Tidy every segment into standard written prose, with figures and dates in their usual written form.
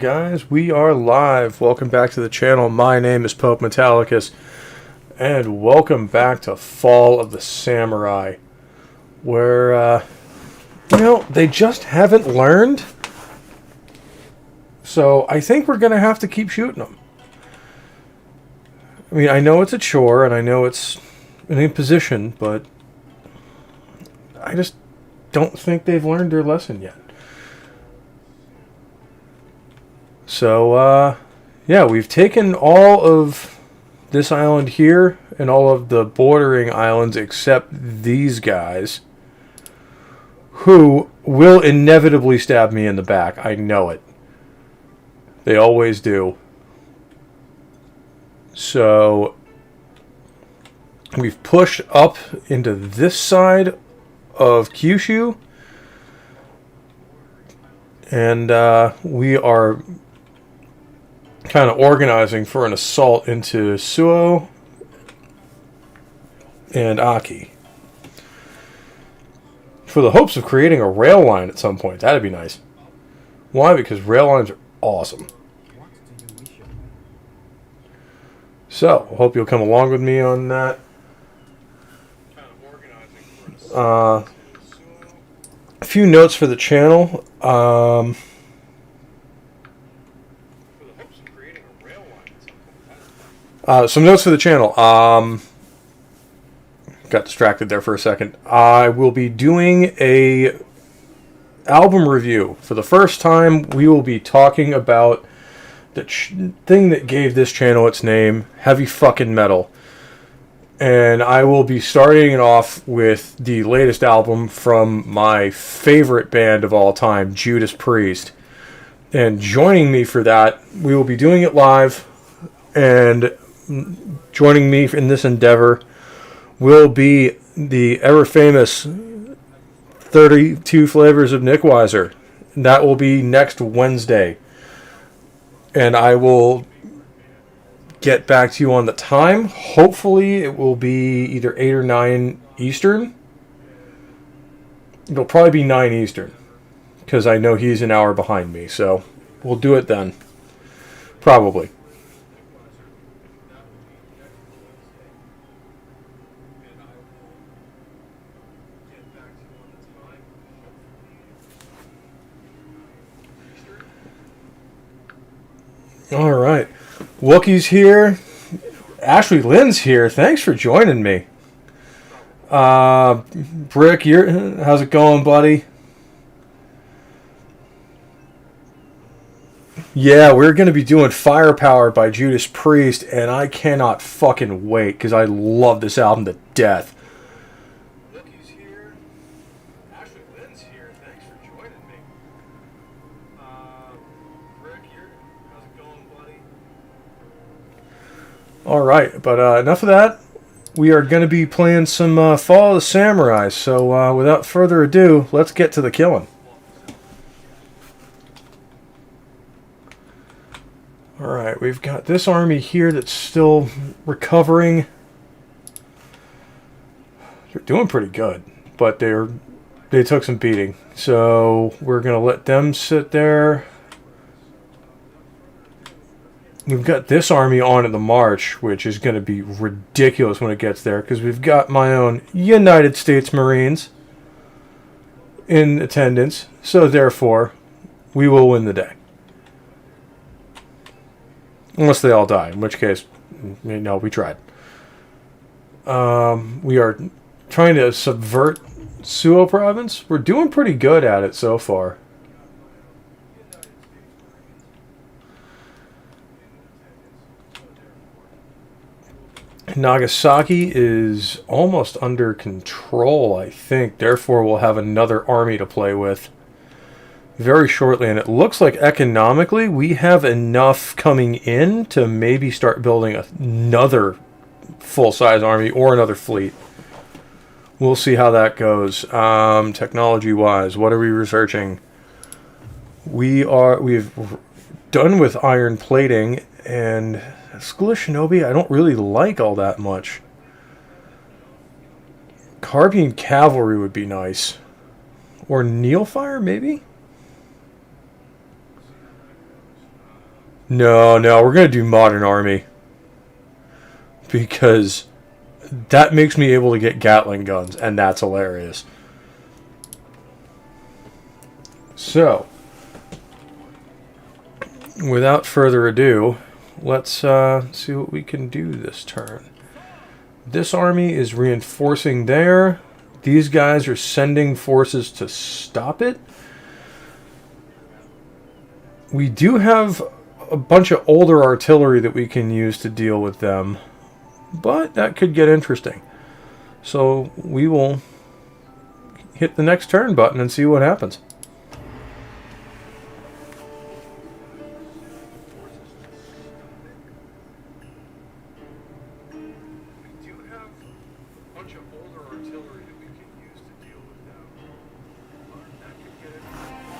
Guys, we are live. Welcome back to the channel. My name is Pope Metallicus, and welcome back to Fall of the Samurai, where, they just haven't learned. So I think we're going to have to keep shooting them. I mean, I know it's a chore, and I know it's an imposition, but I just don't think they've learned their lesson yet. So, yeah, we've taken all of this island here and all of the bordering islands except these guys, who will inevitably stab me in the back. I know it. They always do. So, we've pushed up into this side of Kyushu, and we are kind of organizing for an assault into Suo and Aki, for the hopes of creating a rail line at some point. That'd be nice. Why? Because rail lines are awesome. So, hope you'll come along with me on that. A few notes for the channel. Some notes for the channel. Got distracted there for a second. I will be doing a album review. For the first time, we will be talking about the thing that gave this channel its name, heavy fucking metal. And I will be starting it off with the latest album from my favorite band of all time, Judas Priest. And joining me for that, we will be doing it live, and joining me in this endeavor will be the ever-famous 32 Flavors of Nick Weiser. That will be next Wednesday. And I will get back to you on the time. Hopefully it will be either 8 or 9 Eastern. It'll probably be 9 Eastern, because I know he's an hour behind me. So we'll do it then. Probably. All right. Wookie's here. Ashley Lynn's here. Thanks for joining me. Brick, how's it going, buddy? Yeah, we're going to be doing Firepower by Judas Priest, and I cannot fucking wait, because I love this album to death. Wookie's here. Ashley Lynn's here. Thanks for joining me. Brick, how's it going, buddy? Alright, but enough of that. We are going to be playing some Fall of the Samurai, so without further ado, let's get to the killing. Alright, we've got this army here that's still recovering. They're doing pretty good, but they took some beating. So we're going to let them sit there. We've got this army on in the march, which is going to be ridiculous when it gets there, because we've got my own United States Marines in attendance. So therefore, we will win the day. Unless they all die, in which case, no, we tried. We are trying to subvert Suo province. We're doing pretty good at it so far. Nagasaki is almost under control, I think. Therefore, we'll have another army to play with very shortly. And it looks like economically we have enough coming in to maybe start building another full-size army or another fleet. We'll see how that goes. Technology-wise, what are we researching? We've done with iron plating, and School of Shinobi I don't really like all that much. Carbine cavalry would be nice. Or Neilfire, maybe? No, we're going to do Modern Army. Because that makes me able to get Gatling guns, and that's hilarious. So, without further ado, let's see what we can do this turn. This army is reinforcing there. These guys are sending forces to stop it. We do have a bunch of older artillery that we can use to deal with them. But that could get interesting. So we will hit the next turn button and see what happens. We do have a bunch of older artillery that we can use to deal with them. That could get interesting.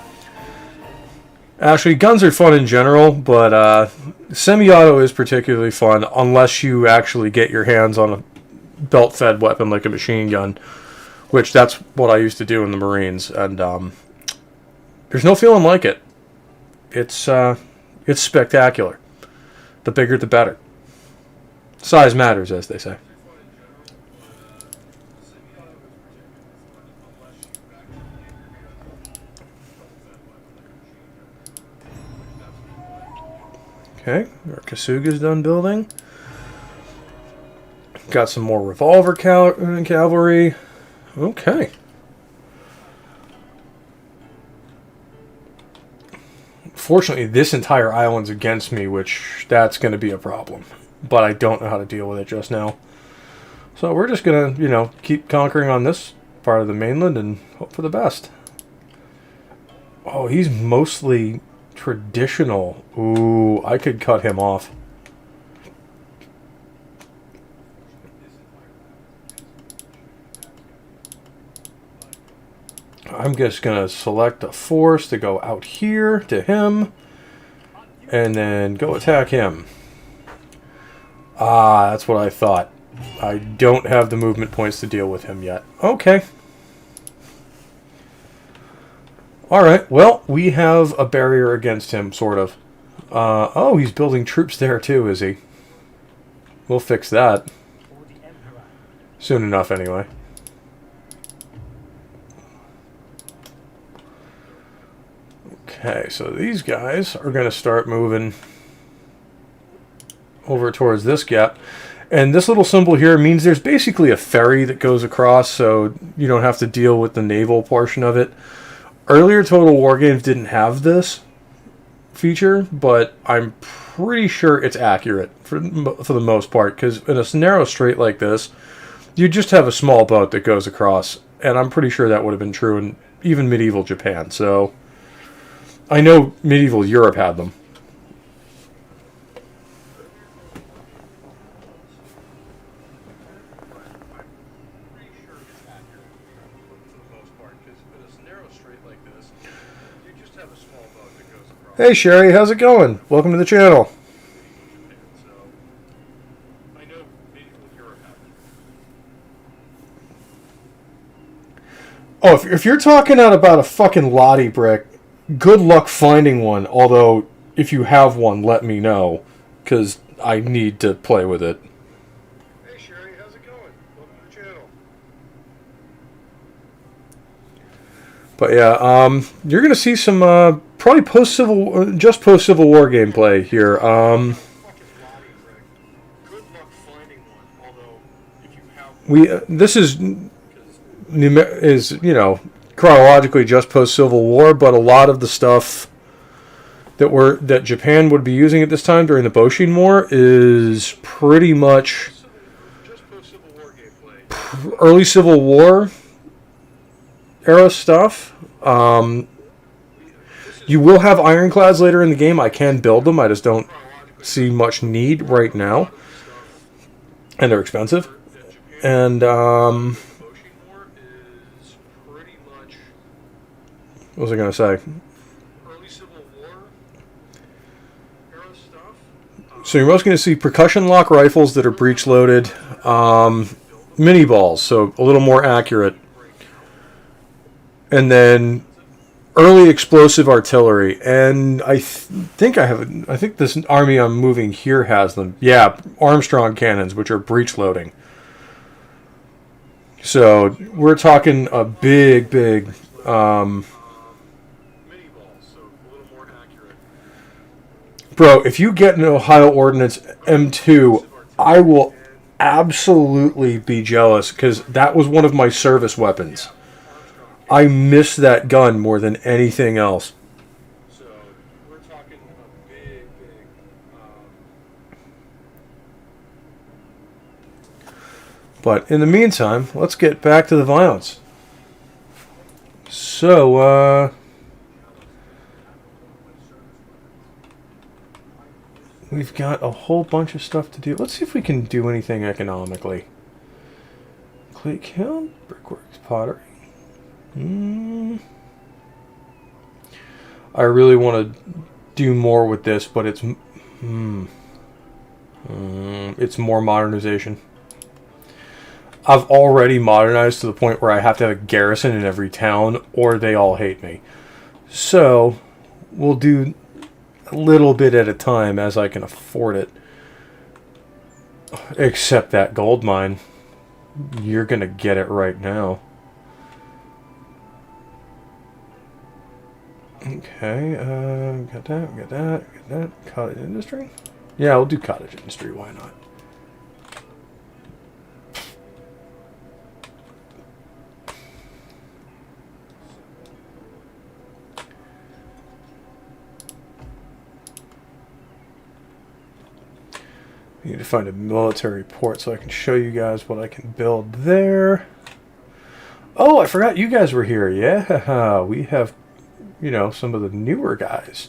Actually, guns are fun in general, but semi-auto is particularly fun unless you actually get your hands on a belt-fed weapon like a machine gun, which that's what I used to do in the Marines, and there's no feeling like it. It's spectacular. The bigger, the better. Size matters, as they say. Okay, our Kasuga's done building. Got some more revolver cavalry. Okay. Fortunately, this entire island's against me, which that's going to be a problem. But I don't know how to deal with it just now. So we're just going to, keep conquering on this part of the mainland and hope for the best. Oh, he's mostly traditional. Ooh, I could cut him off. I'm just going to select a force to go out here to him. And then go attack him. Ah, that's what I thought. I don't have the movement points to deal with him yet. Okay. Alright, well, we have a barrier against him, sort of. Oh, he's building troops there too, is he? We'll fix that. Soon enough, anyway. Okay, so these guys are going to start moving over towards this gap. And this little symbol here means there's basically a ferry that goes across, so you don't have to deal with the naval portion of it. Earlier Total War games didn't have this feature, but I'm pretty sure it's accurate for the most part, because in a narrow strait like this, you just have a small boat that goes across, and I'm pretty sure that would have been true in even medieval Japan. So I know medieval Europe had them. Hey Sherry, how's it going? Welcome to the channel. Oh, if you're talking out about a fucking Lottie brick, good luck finding one. Although, if you have one, let me know, because I need to play with it. Hey Sherry, how's it going? Welcome to the channel. But yeah, you're gonna see some probably just post-Civil War gameplay here. This is chronologically just post-Civil War, but a lot of the stuff that Japan would be using at this time during the Boshin War is pretty much early Civil War era stuff. You will have ironclads later in the game. I can build them. I just don't see much need right now. And they're expensive. And, what was I going to say? So you're most going to see percussion lock rifles that are breech loaded. Mini balls, so a little more accurate. And then early explosive artillery, and I think I think this army I'm moving here has them. Yeah, Armstrong cannons, which are breech loading. So we're talking a big. Bro, if you get an Ohio Ordnance M2, I will absolutely be jealous, because that was one of my service weapons. I miss that gun more than anything else. So we're talking a big. But in the meantime, let's get back to the violence. So, we've got a whole bunch of stuff to do. Let's see if we can do anything economically. Clay kiln, brickworks, pottery. I really want to do more with this, but it's more modernization. I've already modernized to the point where I have to have a garrison in every town, or they all hate me. So we'll do a little bit at a time as I can afford it. Except that gold mine. You're gonna get it right now. Okay, got that. Cottage industry? Yeah, we'll do cottage industry, why not? I need to find a military port so I can show you guys what I can build there. Oh, I forgot you guys were here. Yeah, we have, some of the newer guys.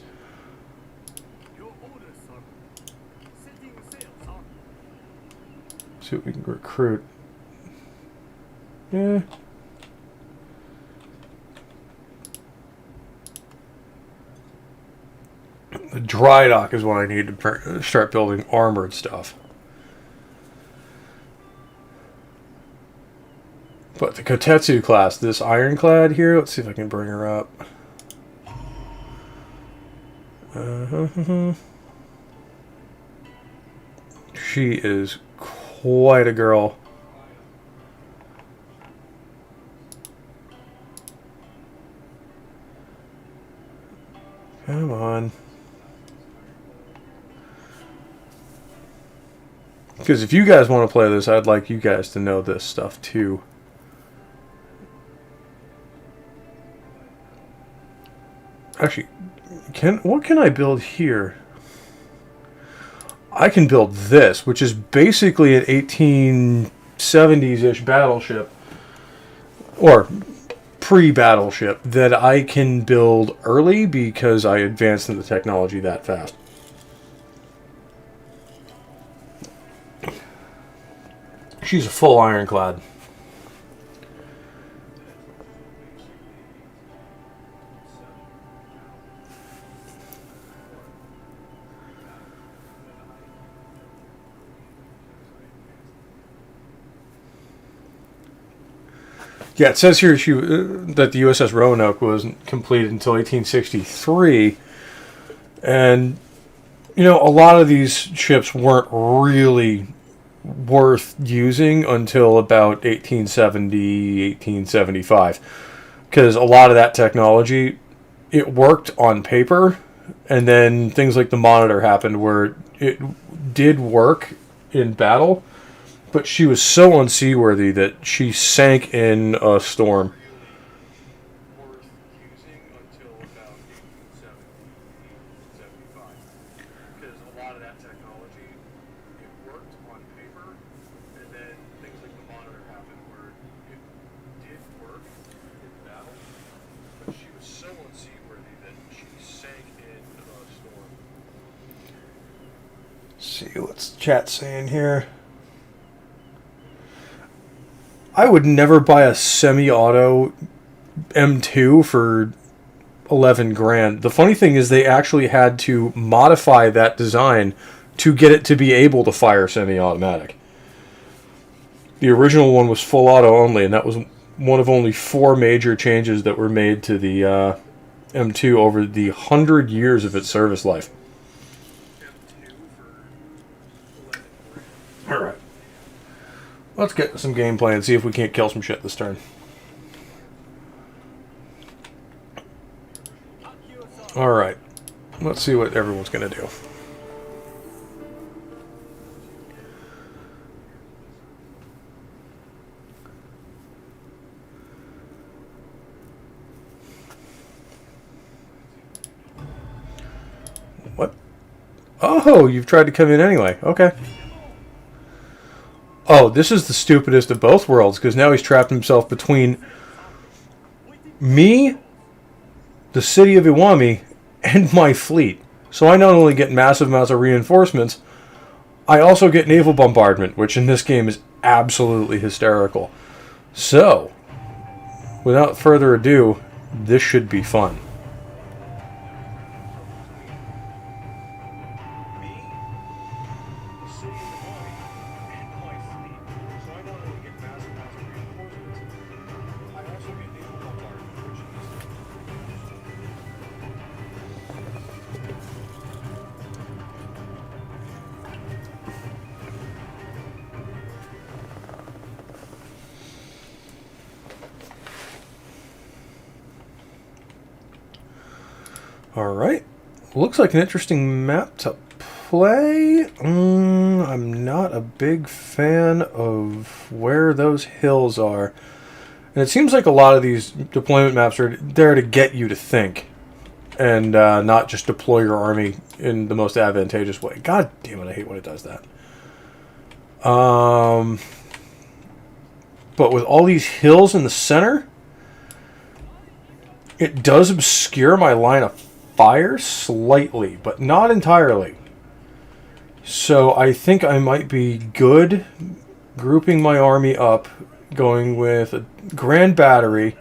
See what we can recruit. Yeah. The dry dock is what I need to start building armored stuff. But the Kotetsu class, this ironclad here, let's see if I can bring her up. She is quite a girl. Come on. Because if you guys want to play this, I'd like you guys to know this stuff too. Actually, what can I build here? I can build this, which is basically an 1870s-ish battleship. Or pre-battleship that I can build early because I advanced in the technology that fast. She's a full ironclad. Yeah, it says here that the USS Roanoke wasn't completed until 1863. And, a lot of these ships weren't really worth using until about 1870, 1875. Because a lot of that technology, it worked on paper. And then things like the Monitor happened where it did work in battle. But she was so unseaworthy that she sank in a storm. Because a lot of that technology, it worked on paper, and then things like the Monitor happened where it did work in battle, but she was so unseaworthy that she sank in a storm. Let's see what's the chat saying here. I would never buy a semi-auto M2 for 11 grand. The funny thing is they actually had to modify that design to get it to be able to fire semi-automatic. The original one was full auto only, and that was one of only 4 major changes that were made to the M2 over the 100 years of its service life. Alright. Let's get some gameplay and see if we can't kill some shit this turn. Alright. Let's see what everyone's going to do. What? Oh, you've tried to come in anyway. Okay. Oh, this is the stupidest of both worlds, because now he's trapped himself between me, the city of Iwami, and my fleet. So I not only get massive amounts of reinforcements, I also get naval bombardment, which in this game is absolutely hysterical. So, without further ado, this should be fun. Alright. Looks like an interesting map to play. I'm not a big fan of where those hills are. And it seems like a lot of these deployment maps are there to get you to think. And not just deploy your army in the most advantageous way. God damn it, I hate when it does that. But with all these hills in the center, it does obscure my line of fire slightly, but not entirely. So I think I might be good grouping my army up, going with a grand battery,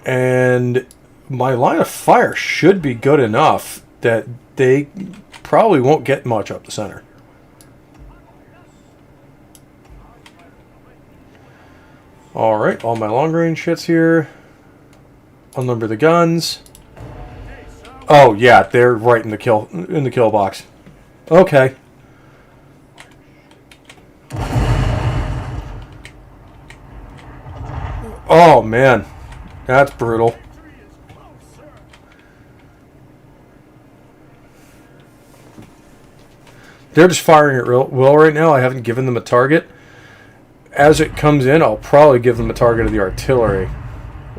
and my line of fire should be good enough that they probably won't get much up the center. Alright, all my long range hits here. I'll number the guns. Oh yeah, they're right in the kill box. Okay. Oh man, that's brutal. They're just firing at will right now. I haven't given them a target. As it comes in, I'll probably give them a target of the artillery.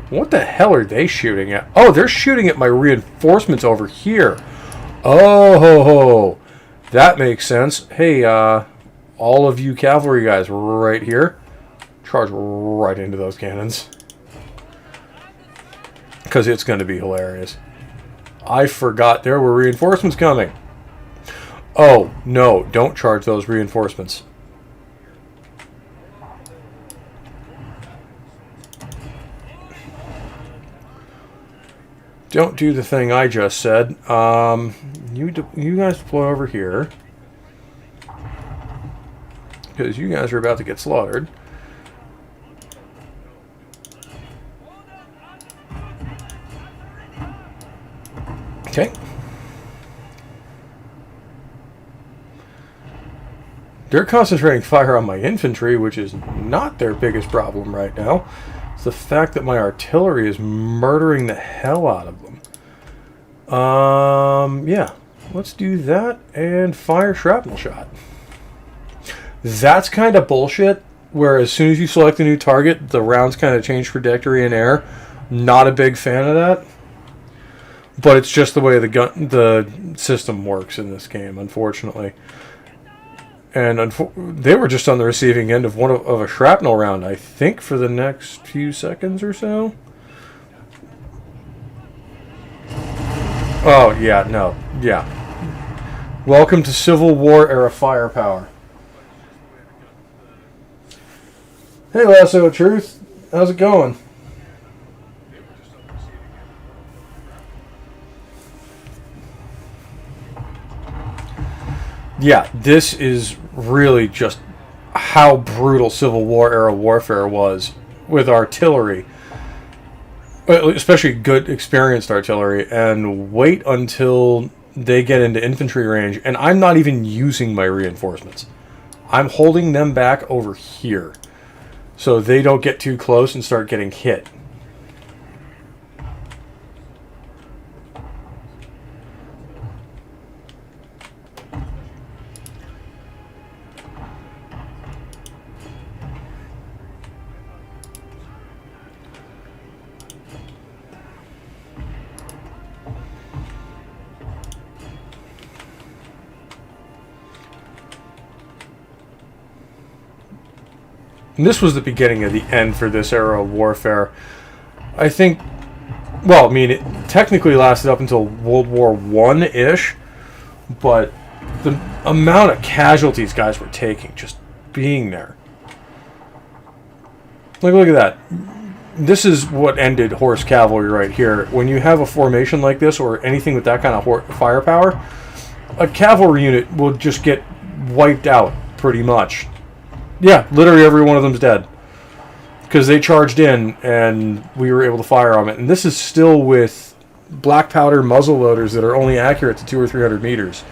What the hell are they shooting at? Oh, they're shooting at my reinforcements over here. Oh, ho, ho. That makes sense. Hey, all of you cavalry guys right here, charge right into those cannons. Because it's going to be hilarious. I forgot there were reinforcements coming. Oh, no, don't charge those reinforcements. Don't do the thing I just said. You guys deploy over here. Because you guys are about to get slaughtered. Okay. They're concentrating fire on my infantry, which is not their biggest problem right now. It's the fact that my artillery is murdering the hell out of them. Yeah. Let's do that and fire shrapnel shot. That's kind of bullshit, where as soon as you select a new target, the rounds kind of change trajectory in air. Not a big fan of that. But it's just the way the system works in this game, unfortunately. And they were just on the receiving end of of a shrapnel round, I think, for the next few seconds or so. Oh, yeah, no. Yeah. Welcome to Civil War era firepower. Hey, Lasso of Truth. How's it going? Yeah, this is really just how brutal Civil War era warfare was with artillery. especially good experienced artillery, and wait until they get into infantry range, and I'm not even using my reinforcements. I'm holding them back over here so they don't get too close and start getting hit. And this was the beginning of the end for this era of warfare. I think, well, I mean, it technically lasted up until World War I-ish, but the amount of casualties guys were taking just being there. Look at that. This is what ended horse cavalry right here. When you have a formation like this, or anything with that kind of firepower, a cavalry unit will just get wiped out, pretty much. Yeah, literally every one of them's dead. Because they charged in, and we were able to fire on it. And this is still with black powder muzzle loaders that are only accurate to 200 or 300 meters.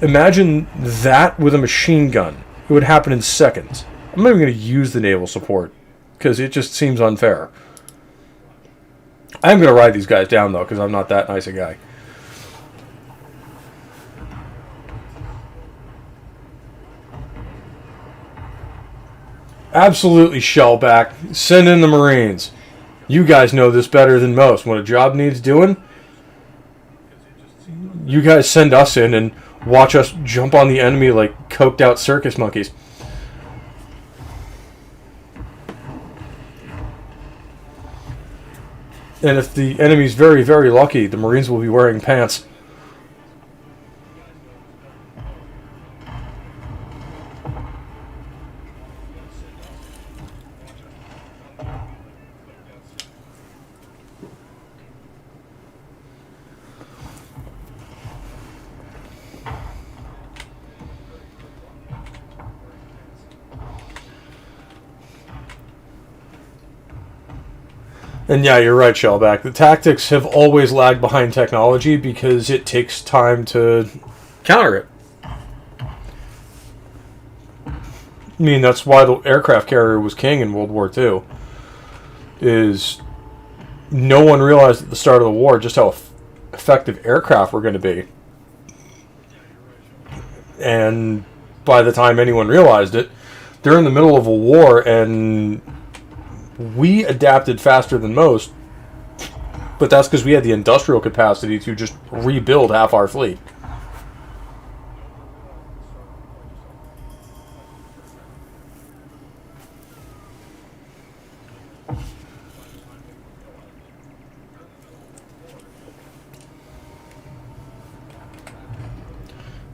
Imagine that with a machine gun. It would happen in seconds. I'm not even going to use the naval support, because it just seems unfair. I'm going to ride these guys down, though, because I'm not that nice a guy. Absolutely, Shellback. Send in the Marines. You guys know this better than most. When a job needs doing, you guys send us in and watch us jump on the enemy like coked out circus monkeys. And if the enemy's very, very lucky, the Marines will be wearing pants. And yeah, you're right, Shellback. The tactics have always lagged behind technology because it takes time to counter it. I mean, that's why the aircraft carrier was king in World War II. Is no one realized at the start of the war just how effective aircraft were going to be. And by the time anyone realized it, they're in the middle of a war, and we adapted faster than most, but that's because we had the industrial capacity to just rebuild half our fleet.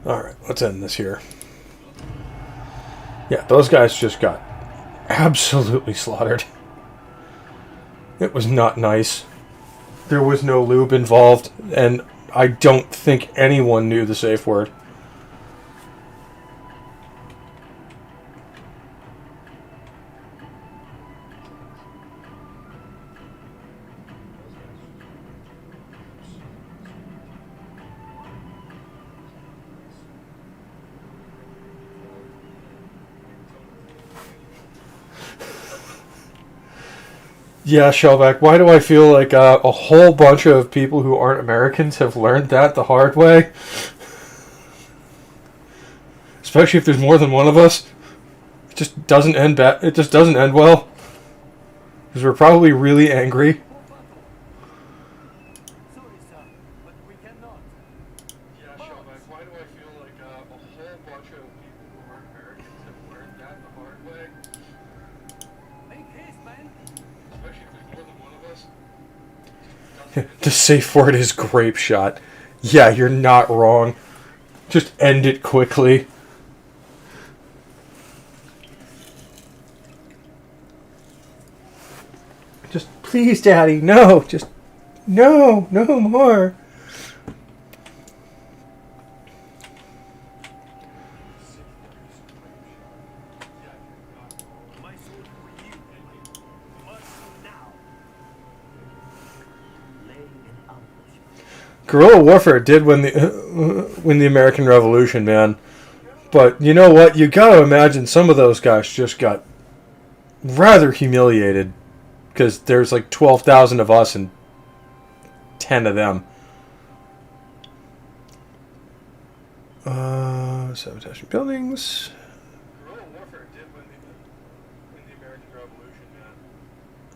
Alright, let's end this here. Yeah, those guys just got absolutely slaughtered. It was not nice. There was no lube involved, and I don't think anyone knew the safe word. Yeah, Shellback, why do I feel like a whole bunch of people who aren't Americans have learned that the hard way? Especially if there's more than one of us. It just doesn't end it just doesn't end well. Because we're probably really angry. The safe word is grape shot. Yeah, you're not wrong. Just end it quickly. Just, please, Daddy, no. Just, no more. Guerrilla warfare did win the American Revolution, man. But you know what? You gotta imagine some of those guys just got rather humiliated because there's like 12,000 of us and 10 of them. Sabotaging buildings. Guerrilla warfare did win the American Revolution, man.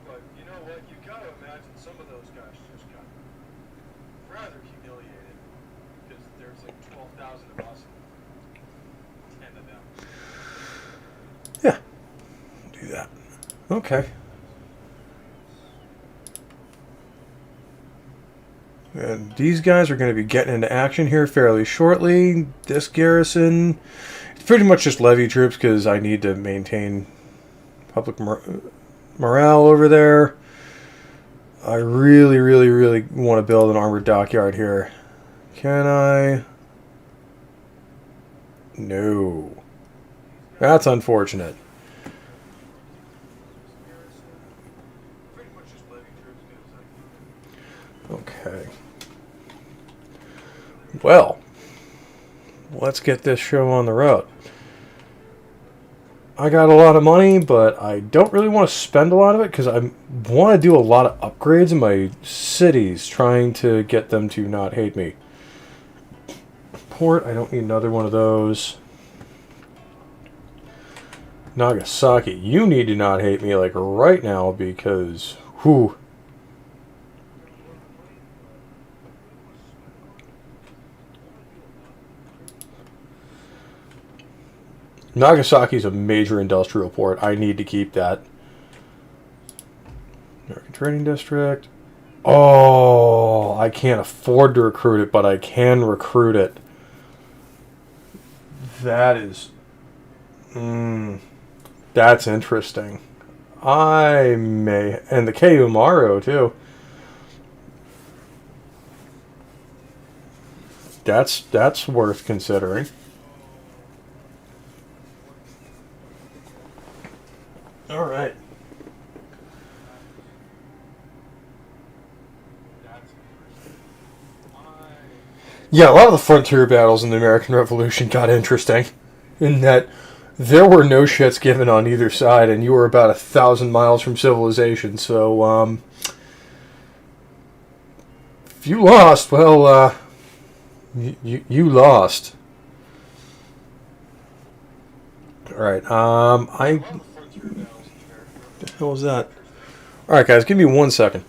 But you know what? You gotta imagine some of those guys just got rather humiliated because there's like 12,000 of us and 10 of them. Yeah, do that. Okay. And these guys are going to be getting into action here fairly shortly. This garrison, it's pretty much just levy troops because I need to maintain public morale over there. I really, really, really want to build an armored dockyard here. Can I? No. That's unfortunate. Okay. Well, let's get this show on the road. I got a lot of money, but I don't really want to spend a lot of it because I want to do a lot of upgrades in my cities, trying to get them to not hate me. Port, I don't need another one of those. Nagasaki, you need to not hate me like right now because, whew. Nagasaki is a major industrial port. I need to keep that. American Trading District. Oh, I can't afford to recruit it, but I can recruit it. That is... that's interesting. I may... And the K. Umaro, too. That's worth considering. All right. Yeah, a lot of the frontier battles in the American Revolution got interesting in that there were no shits given on either side, and you were about 1,000 miles from civilization. So, if you lost, well, you lost. All right. What the hell was that? All right, guys, give me 1 second.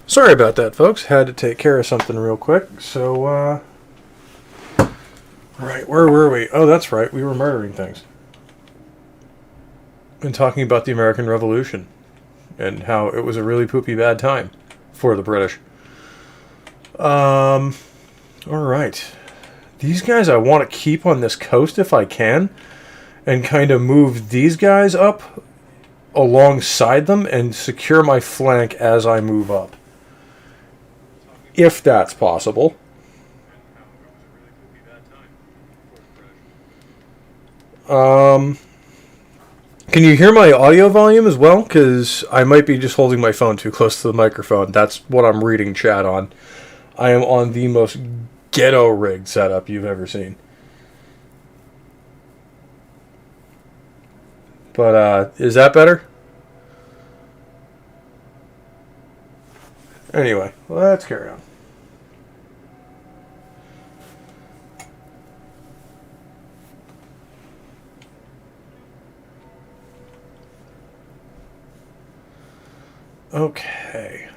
Sorry about that, folks. Had to take care of something real quick. So, right, where were we? Oh, that's right. We were murdering things. And talking about the American Revolution. And how it was a really poopy bad time for the British. Alright. These guys I want to keep on this coast if I can. And kind of move these guys up alongside them and secure my flank as I move up. If that's possible. Can you hear my audio volume as well? Because I might be just holding my phone too close to the microphone. That's what I'm reading chat on. I am on the most ghetto rig setup you've ever seen. But, is that better? Anyway, let's carry on. Okay.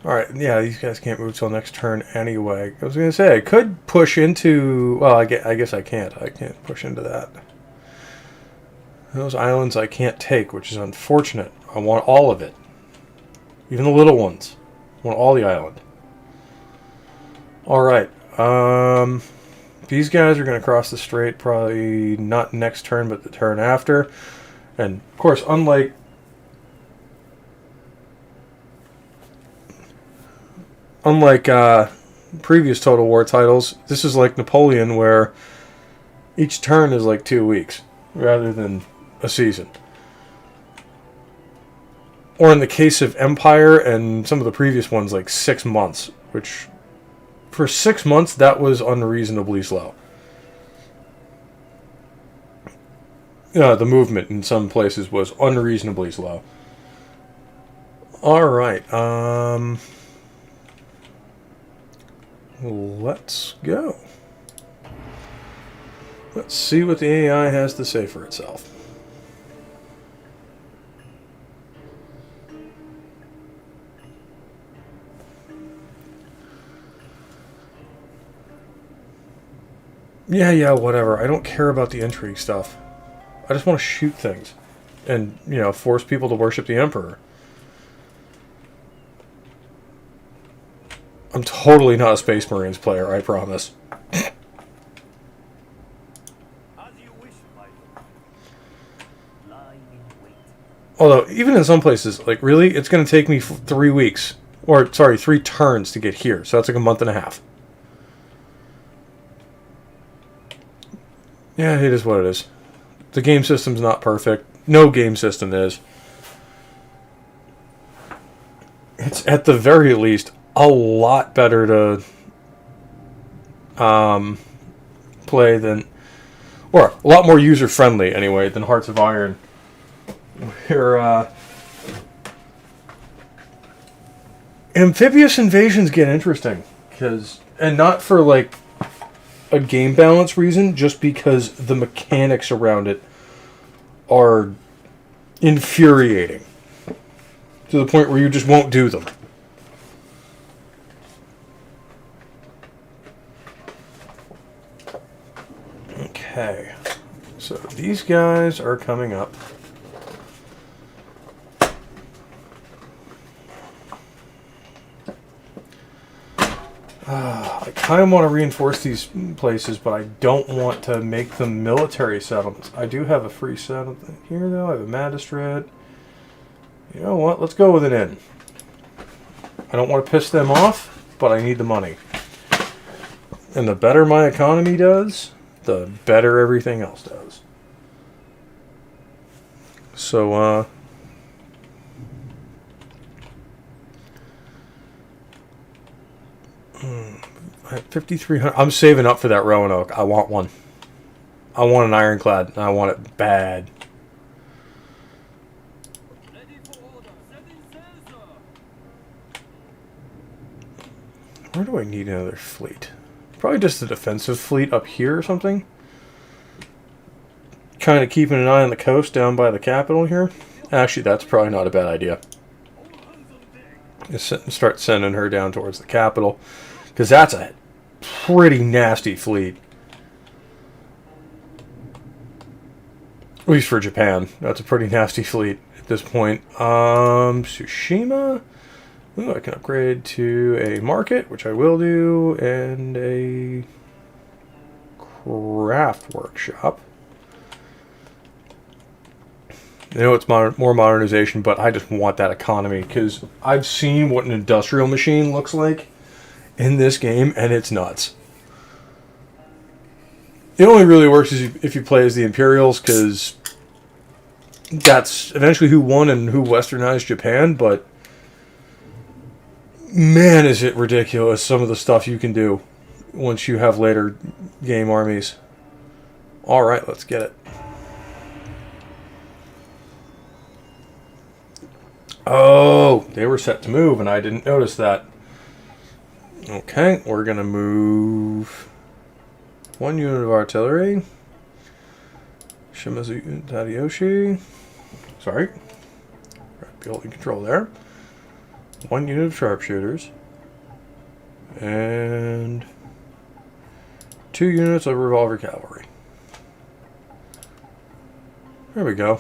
Alright, yeah, these guys can't move till next turn anyway. I was going to say, I could push into... Well, I guess I can't. I can't push into that. Those islands I can't take, which is unfortunate. I want all of it. Even the little ones. I want all the island. Alright. These guys are going to cross the strait probably not next turn, but the turn after. And, of course, unlike... previous Total War titles, this is like Napoleon, where each turn is like 2 weeks, rather than a season. Or in the case of Empire and some of the previous ones, like 6 months, which, for 6 months, that was unreasonably slow. The movement in some places was unreasonably slow. Alright, let's go. Let's see what the AI has to say for itself. Yeah, whatever. I don't care about the intrigue stuff. I just want to shoot things. And, force people to worship the Emperor. I'm totally not a Space Marines player, I promise. Although, even in some places, like, really, it's going to take me 3 weeks. Or, sorry, 3 turns to get here. So that's like a month and a half. Yeah, it is what it is. The game system's not perfect. No game system is. It's, at the very least, a lot better to play than... Or, a lot more user-friendly, anyway, than Hearts of Iron. Where, amphibious invasions get interesting. And not for, like, a game balance reason, just because the mechanics around it are infuriating. To the point where you just won't do them. Okay. So these guys are coming up. I kind of want to reinforce these places, but I don't want to make them military settlements. I do have a free settlement here, though. I have a magistrate. You know what? Let's go with an inn. I don't want to piss them off, but I need the money. And the better my economy does, the better everything else does. So, 5,300. I'm saving up for that Roanoke. I want one. I want an ironclad, and I want it bad. Where do I need another fleet? Probably just a defensive fleet up here or something. Kind of keeping an eye on the coast down by the capital here. Actually, that's probably not a bad idea. Just start sending her down towards the capital. Because that's a pretty nasty fleet. At least for Japan. That's a pretty nasty fleet at this point. Tsushima. Ooh, I can upgrade to a market, which I will do, and a craft workshop. I know it's more modernization, but I just want that economy, because I've seen what an industrial machine looks like in this game, and it's nuts. It only really works if you play as the Imperials, because that's eventually who won and who westernized Japan, but man, is it ridiculous some of the stuff you can do once you have later game armies. Alright, let's get it. Oh, they were set to move, and I didn't notice that. Okay, we're going to move 1 unit of artillery. Shimazu Tadayoshi. Sorry. Building control there. 1 unit of sharpshooters. And 2 units of revolver cavalry. There we go.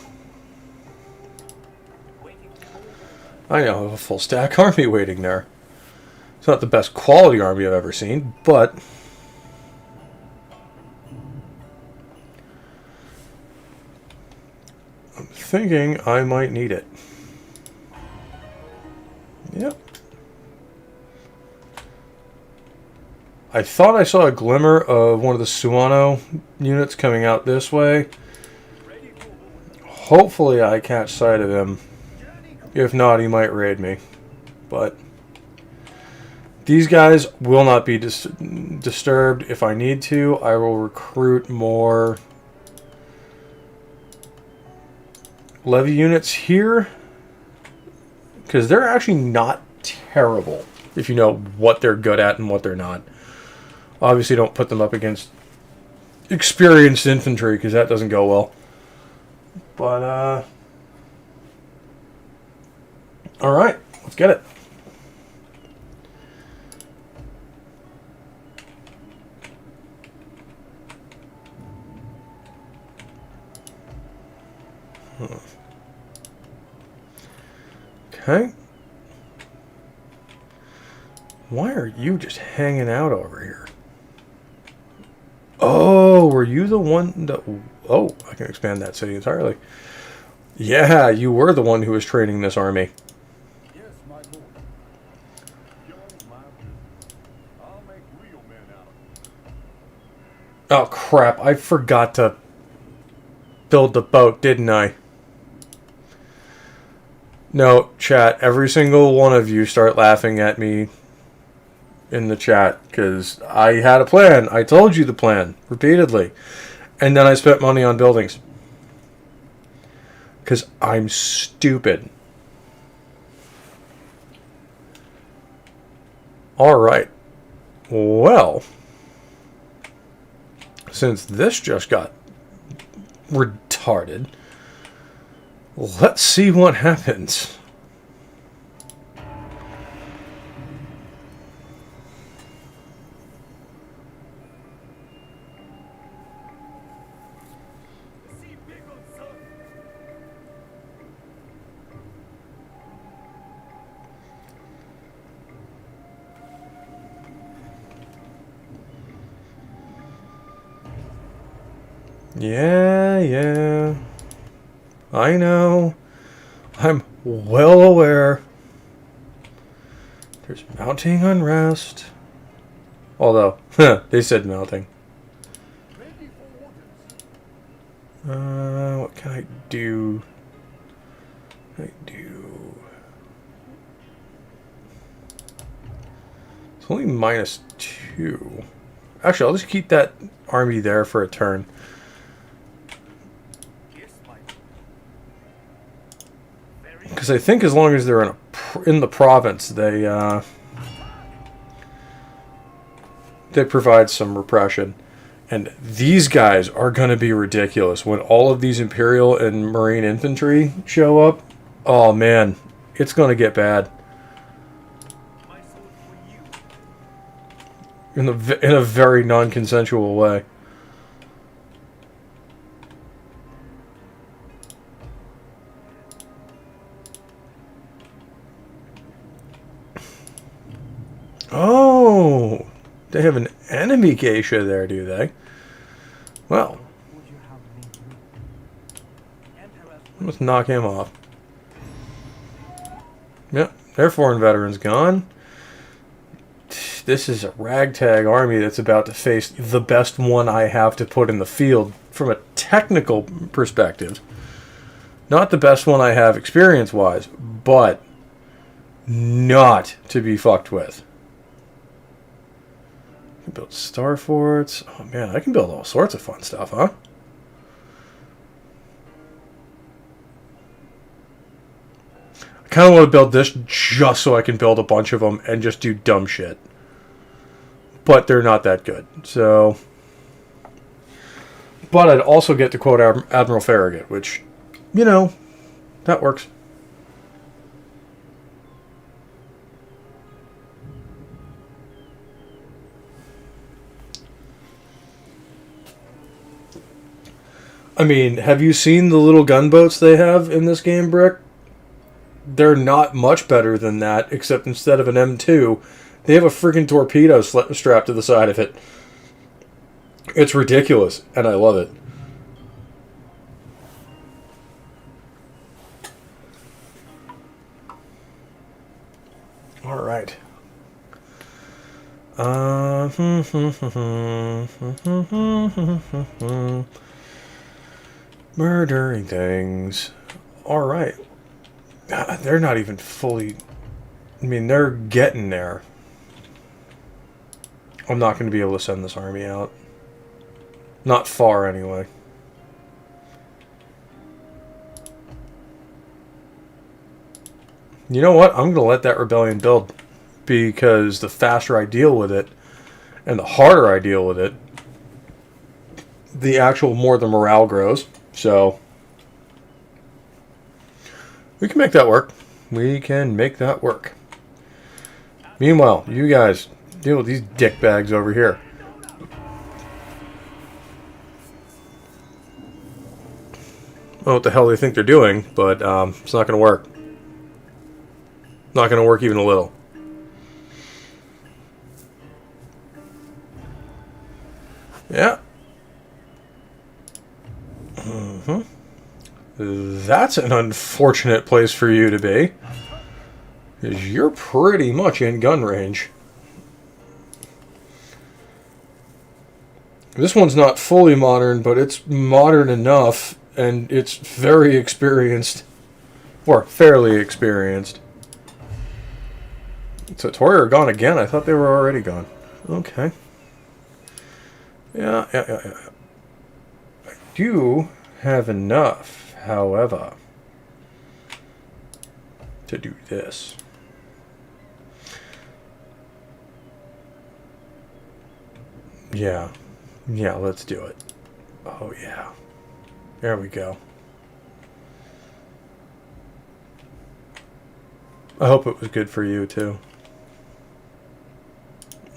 I now have a full stack army waiting there. It's not the best quality army I've ever seen, but I'm thinking I might need it. Yep. I thought I saw a glimmer of one of the Suano units coming out this way. Hopefully I catch sight of him. If not, he might raid me. But these guys will not be disturbed. If I need to, I will recruit more levy units here. Because they're actually not terrible. If you know what they're good at and what they're not. Obviously don't put them up against experienced infantry, because that doesn't go well. But, alright, let's get it. Okay. Why are you just hanging out over here? Oh, were you the one that... Oh, I can expand that city entirely. Yeah, you were the one who was training this army. Yes, my lord. Young, my business. I'll make real men out of them. Oh, crap. I forgot to build the boat, didn't I? No, chat, every single one of you start laughing at me in the chat, because I had a plan. I told you the plan, repeatedly. And then I spent money on buildings. Because I'm stupid. Alright. Well, since this just got retarded, let's see what happens. Yeah. I know. I'm well aware. There's mounting unrest. Although, they said mounting. What can I do? It's only -2. Actually, I'll just keep that army there for a turn. Because I think as long as they're in the province, they provide some repression. And these guys are going to be ridiculous. When all of these Imperial and Marine infantry show up, oh man, it's going to get bad. In a very non-consensual way. Oh, they have an enemy geisha there, do they? Well, let's knock him off. Yep, their foreign veterans gone. This is a ragtag army that's about to face the best one I have to put in the field from a technical perspective. Not the best one I have experience-wise, but not to be fucked with. I can build star forts. Oh man, I can build all sorts of fun stuff, huh? I kind of want to build this just so I can build a bunch of them and just do dumb shit. but they're not that good. So, but I'd also get to quote Admiral Farragut, which, you know, that works. I mean, have you seen the little gunboats they have in this game, Brick? They're not much better than that, except instead of an M2, they have a freaking torpedo strapped to the side of it. It's ridiculous, and I love it. All right. Murdering things. All right. They're not even fully... I mean, they're getting there. I'm not going to be able to send this army out. Not far, anyway. You know what? I'm going to let that rebellion build. Because the faster I deal with it, and the harder I deal with it, the more the morale grows. So, we can make that work. We can make that work. Meanwhile, you guys deal with these dickbags over here. I don't know what the hell they think they're doing, but it's not going to work. Not going to work even a little. Yeah. That's an unfortunate place for you to be. Because you're pretty much in gun range. This one's not fully modern, but it's modern enough, and it's very experienced. Or fairly experienced. So Tory are gone again? I thought they were already gone. Okay. Yeah. I do have enough, however, to do this. Yeah, let's do it. Oh, yeah. There we go. I hope it was good for you, too.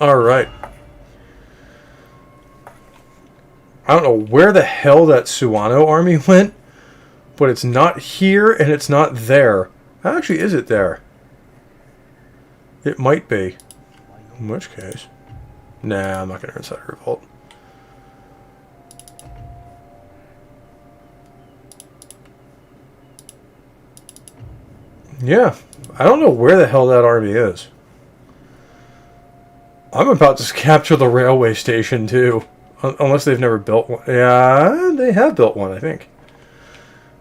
Alright. I don't know where the hell that Suano army went, but it's not here and it's not there. Actually, is it there? It might be. In which case... Nah, I'm not going to incite a revolt. Yeah, I don't know where the hell that army is. I'm about to capture the railway station, too. Unless they've never built one. Yeah, they have built one, I think.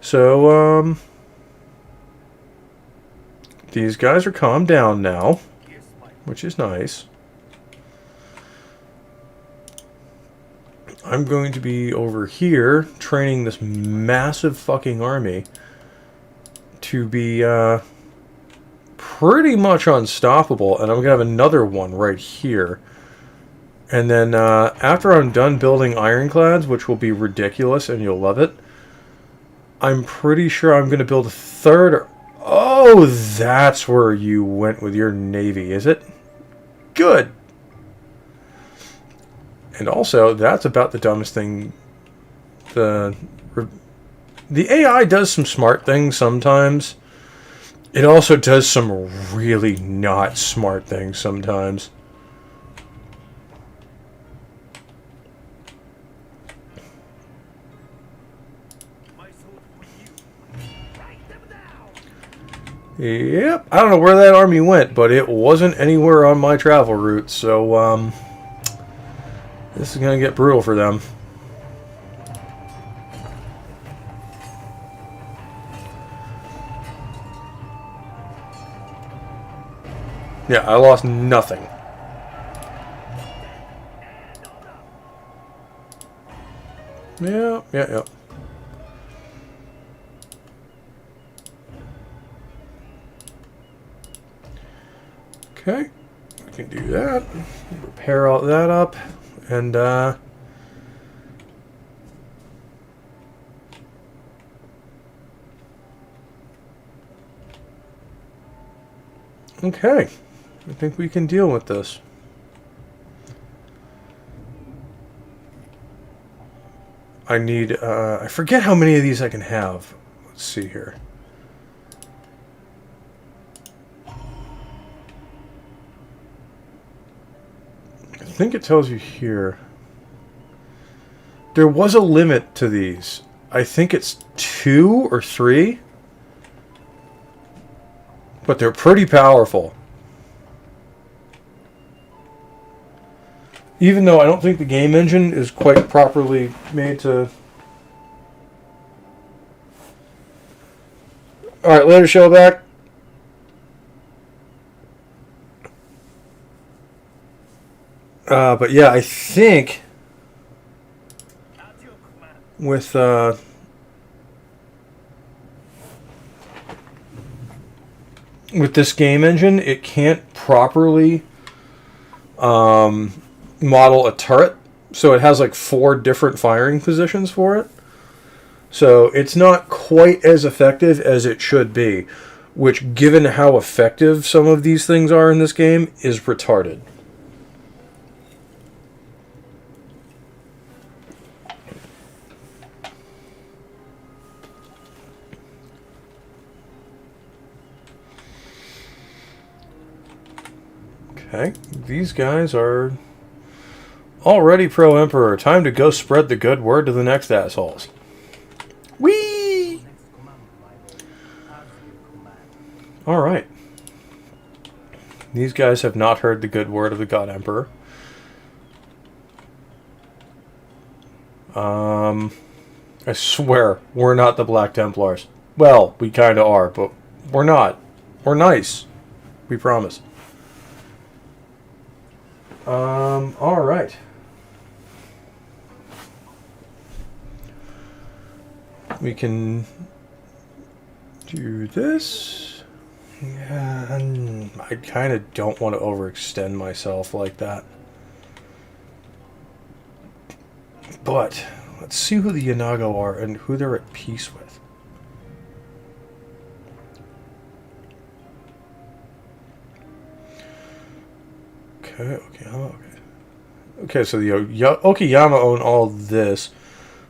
So, these guys are calmed down now, which is nice. I'm going to be over here training this massive fucking army to be pretty much unstoppable, and I'm going to have another one right here. And then after I'm done building ironclads, which will be ridiculous and you'll love it, I'm pretty sure I'm going to build a third... Oh, that's where you went with your navy, is it? Good. And also, that's about the dumbest thing. The AI does some smart things sometimes. It also does some really not smart things sometimes. Yep, I don't know where that army went, but it wasn't anywhere on my travel route, so this is going to get brutal for them. Yeah, I lost nothing. Yeah. Okay. can do that. Repair all that up. And, okay. I think we can deal with this. I need, I forget how many of these I can have. Let's see here. I think it tells you here. There was a limit to these. I think it's 2 or 3. But they're pretty powerful. Even though I don't think the game engine is quite properly made to... Alright, later, show back. But yeah, I think with this game engine, it can't properly model a turret, so it has like 4 different firing positions for it. So it's not quite as effective as it should be, which, given how effective some of these things are in this game, is retarded. Okay, these guys are already pro-Emperor. Time to go spread the good word to the next assholes. Whee! Alright. These guys have not heard the good word of the God Emperor. I swear, we're not the Black Templars. Well, we kinda are, but we're not. We're nice. We promise. Alright. We can do this. Yeah, I kind of don't want to overextend myself like that. But let's see who the Yanago are and who they're at peace with. Okay. Okay, so the Okayama own all this.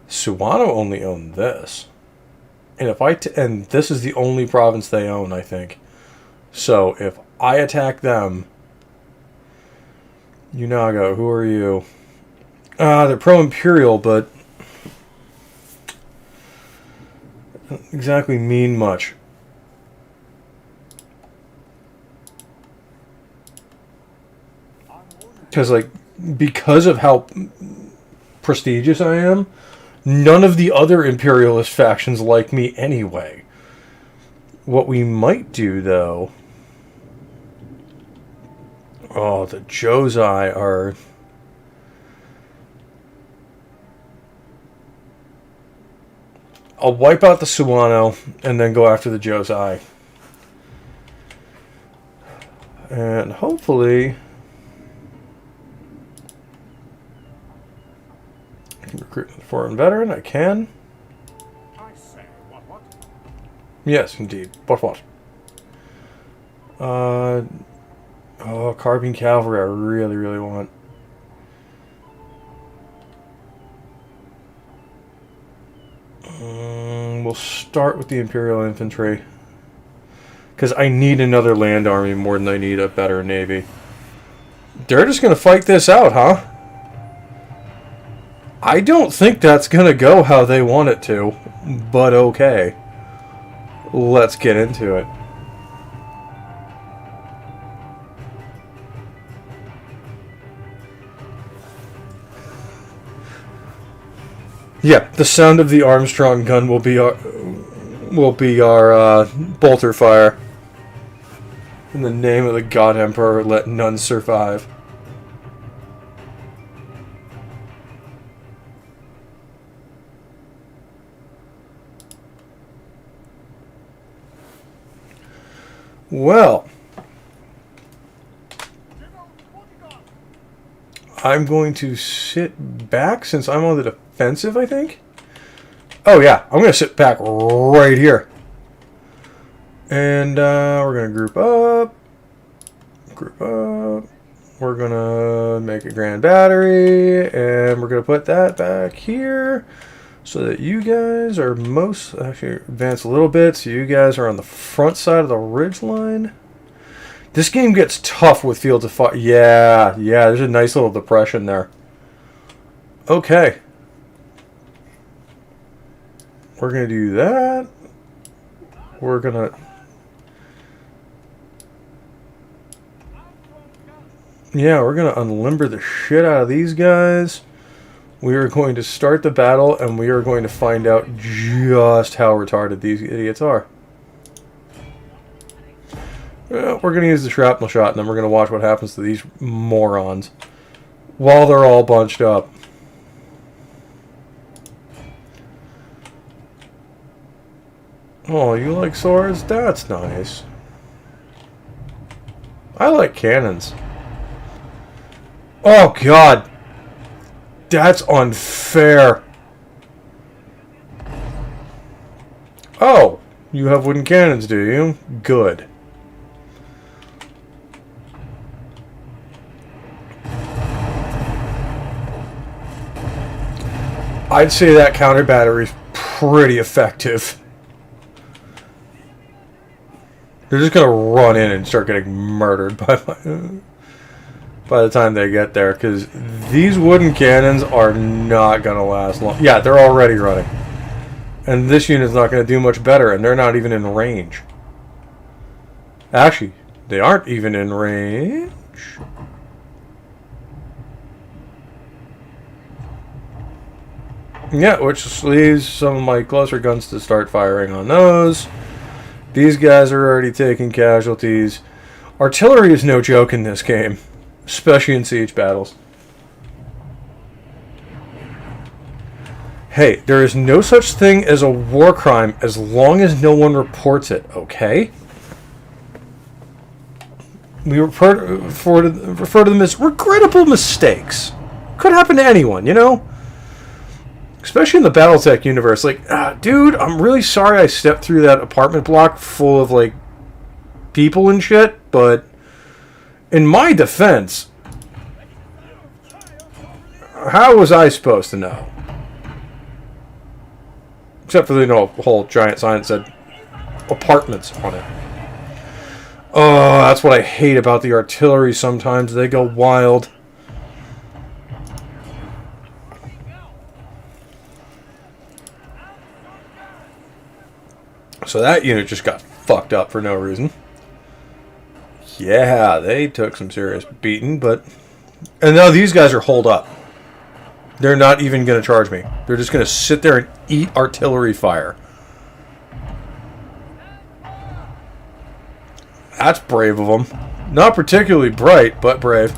Suwano only own this. And if and this is the only province they own, I think. So if I attack them, Yunago, who are you? They're pro-imperial, but don't exactly mean much. Because of how prestigious I am, none of the other imperialist factions like me anyway. What we might do, though... Oh, the Josei are... I'll wipe out the Suwano and then go after the Josei. And hopefully... I can recruit a foreign veteran. I can. I say, what? Yes, indeed. What? Carbine cavalry I really want. We'll start with the Imperial Infantry. Because I need another land army more than I need a better navy. They're just going to fight this out, huh? I don't think that's going to go how they want it to. But okay. Let's get into it. Yeah, the sound of the Armstrong gun will be our bolter fire. In the name of the God Emperor, let none survive. Well, I'm going to sit back since I'm on the defensive, I think. Oh, yeah. I'm going to sit back right here. And we're going to group up. Group up. We're going to make a grand battery. And we're going to put that back here. So that you guys are actually advance a little bit. So you guys are on the front side of the ridge line. This game gets tough with fields of fire. Yeah, there's a nice little depression there. Okay. We're going to do that. We're going to... Yeah, we're going to unlimber the shit out of these guys. We are going to start the battle, and we are going to find out just how retarded these idiots are. Well, we're going to use the shrapnel shot, and then we're going to watch what happens to these morons while they're all bunched up. Oh, you like swords? That's nice. I like cannons. Oh, God. That's unfair. Oh, you have wooden cannons, do you? Good. I'd say that counter battery is pretty effective. They're just gonna run in and start getting murdered by the time they get there, because these wooden cannons are not gonna last long. Yeah, they're already running, and this unit's not gonna do much better, and they're not even in range. Actually, they aren't even in range. Yeah, which leaves some of my closer guns to start firing on those. These guys are already taking casualties. Artillery is no joke in this game, especially in siege battles. Hey, there is no such thing as a war crime as long as no one reports it, okay? We refer to them as regrettable mistakes. Could happen to anyone, you know? Especially in the Battletech universe. Like, dude, I'm really sorry I stepped through that apartment block full of, like, people and shit, but in my defense, how was I supposed to know? Except for the whole giant sign that said apartments on it. Oh, that's what I hate about the artillery sometimes. They go wild. So that unit just got fucked up for no reason. Yeah, they took some serious beating, but... And now these guys are holed up. They're not even going to charge me. They're just going to sit there and eat artillery fire. That's brave of them. Not particularly bright, but brave.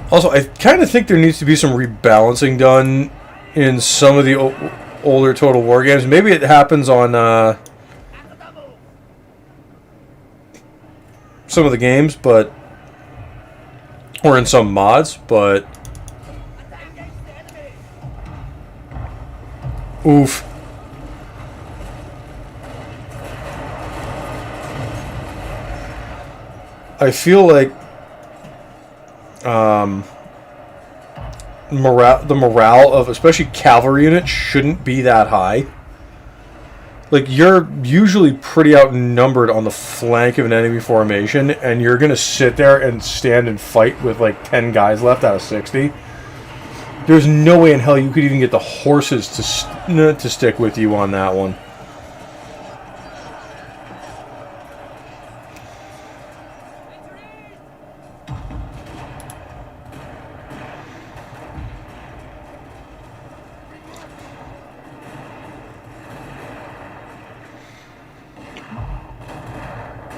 Also, I kind of think there needs to be some rebalancing done in some of the older Total War games. Maybe it happens on some of the games, but... Or in some mods, but... Oof. I feel like... the morale of especially cavalry units shouldn't be that high. Like, you're usually pretty outnumbered on the flank of an enemy formation, and you're gonna sit there and stand and fight with like 10 guys left out of 60. There's no way in hell you could even get the horses to stick with you on that one.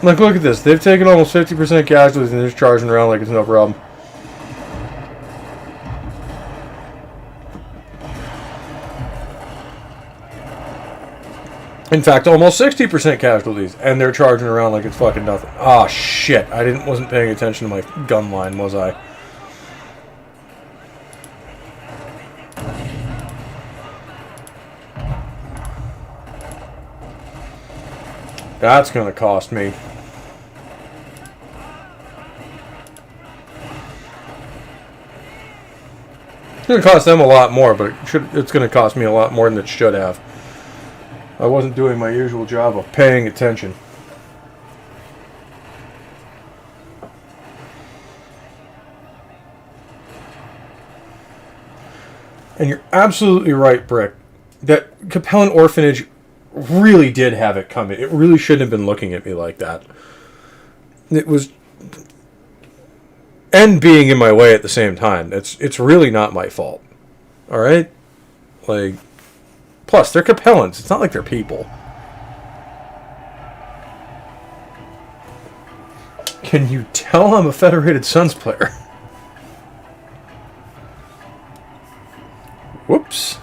Like, look at this. They've taken almost 50% casualties and they're just charging around like it's no problem. In fact, almost 60% casualties, and they're charging around like it's fucking nothing. Ah, shit! Wasn't paying attention to my gun line, was I? That's gonna cost me. It's gonna cost them a lot more, but it's gonna cost me a lot more than it should have. I wasn't doing my usual job of paying attention. And you're absolutely right, Brick. That Capellan Orphanage really did have it coming. It really shouldn't have been looking at me like that. It was... And being in my way at the same time. It's really not my fault. Alright? Like... Plus, they're Capellans. It's not like they're people. Can you tell I'm a Federated Sons player? Whoops.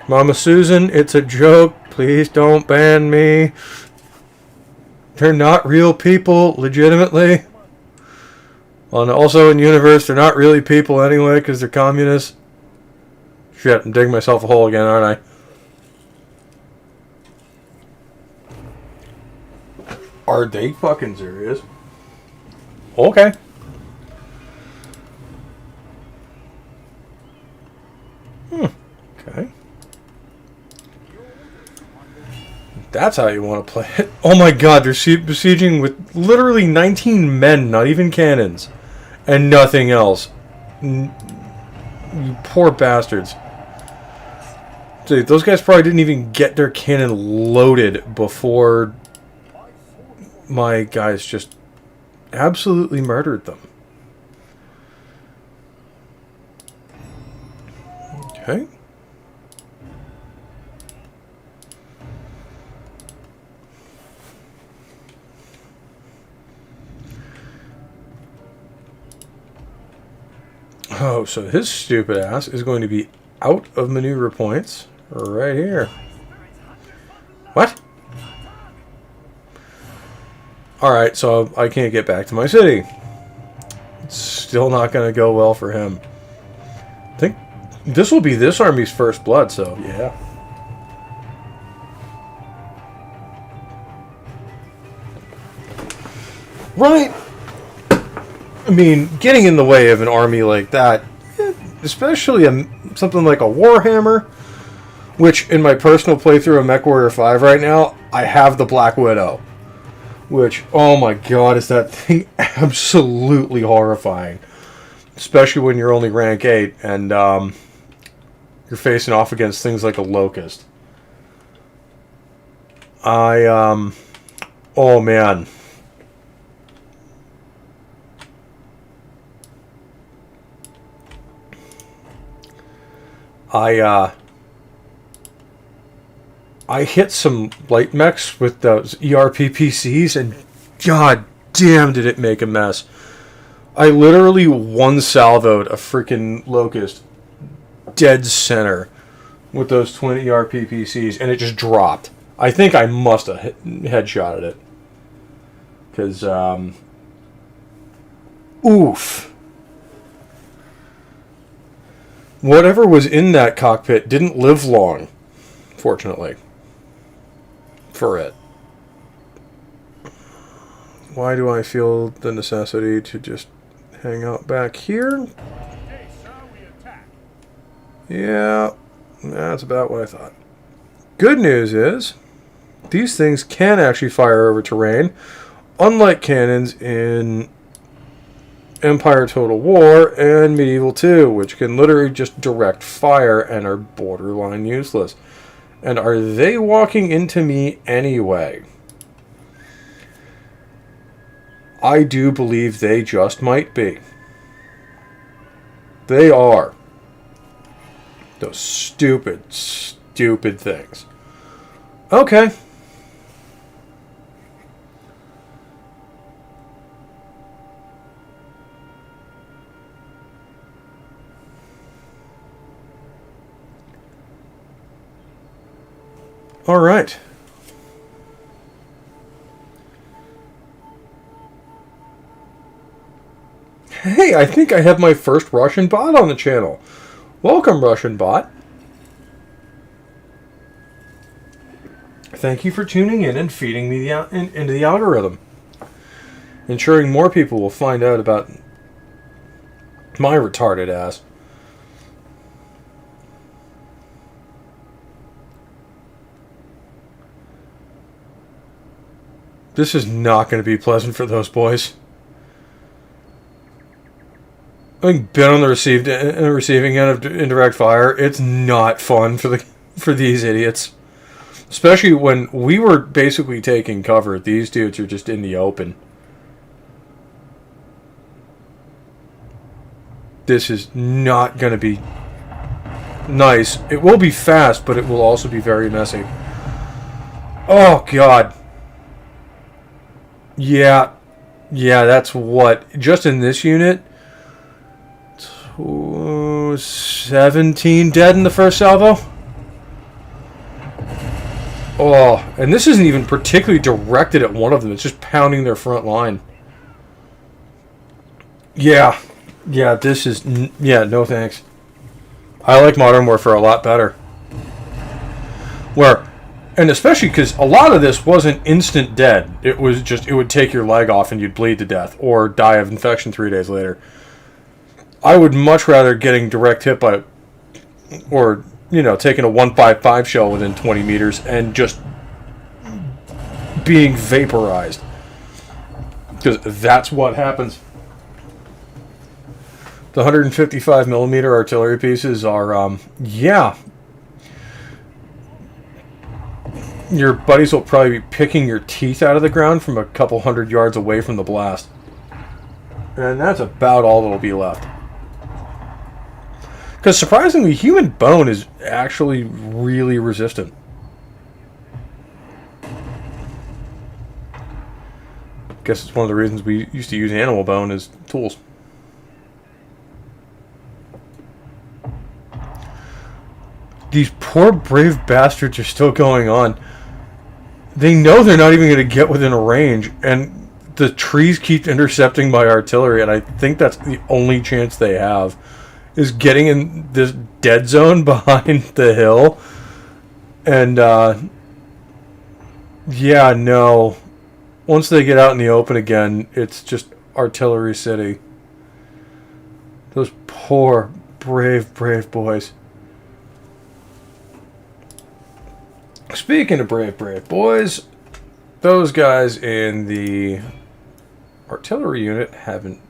Mama Susan, it's a joke. Please don't ban me. They're not real people, legitimately. And also in universe, they're not really people anyway, because they're communists. Shit, I'm digging myself a hole again, aren't I? Are they fucking serious? Okay. Okay. That's how you want to play it. Oh my god, they're besieging with literally 19 men, not even cannons. And nothing else. You poor bastards. Dude, those guys probably didn't even get their cannon loaded before my guys just absolutely murdered them. Okay. Oh, so his stupid ass is going to be out of maneuver points right here. What? Alright, so I can't get back to my city. It's still not going to go well for him. I think this will be this army's first blood, so yeah. Right? I mean, getting in the way of an army like that, especially something like a Warhammer, which in my personal playthrough of MechWarrior 5 right now, I have the Black Widow. Which, oh my god, is that thing absolutely horrifying. Especially when you're only rank 8 and you're facing off against things like a Locust. Oh man. I hit some light mechs with those ERPPCs, and god damn did it make a mess. I literally one-salvoed a freaking Locust dead center with those twin ERPPCs, and it just dropped. I think I must have headshotted it. Because, oof. Whatever was in that cockpit didn't live long, fortunately, for it. Why do I feel the necessity to just hang out back here? Yeah, that's about what I thought. Good news is, these things can actually fire over terrain, unlike cannons in Empire Total War and Medieval 2, which can literally just direct fire and are borderline useless. And are they walking into me anyway? I do believe they just might be. They are. Those stupid, stupid things. Okay. All right. Hey, I think I have my first Russian bot on the channel. Welcome, Russian bot. Thank you for tuning in and feeding me into the algorithm. Ensuring more people will find out about my retarded ass. This is not going to be pleasant for those boys. Having been on the receiving end of indirect fire, it's not fun for these idiots. Especially when we were basically taking cover. These dudes are just in the open. This is not going to be nice. It will be fast, but it will also be very messy. Oh, God. Yeah, that's what. Just in this unit, 17 dead in the first salvo. Oh, and this isn't even particularly directed at one of them. It's just pounding their front line. Yeah, this is... Yeah, no thanks. I like Modern Warfare a lot better. And especially because a lot of this wasn't instant dead. It was just, it would take your leg off and you'd bleed to death or die of infection 3 days later. I would much rather getting direct hit by, or, taking a 155 shell within 20 meters and just being vaporized. Because that's what happens. The 155 millimeter artillery pieces are, your buddies will probably be picking your teeth out of the ground from a couple 100 yards away from the blast. And that's about all that'll be left. Because surprisingly, human bone is actually really resistant. Guess it's one of the reasons we used to use animal bone as tools. These poor brave bastards are still going on. They know they're not even going to get within a range, and the trees keep intercepting my artillery, and I think that's the only chance they have, is getting in this dead zone behind the hill. And, yeah, no. Once they get out in the open again, it's just artillery city. Those poor, brave boys. Speaking of brave boys, those guys in the artillery unit haven't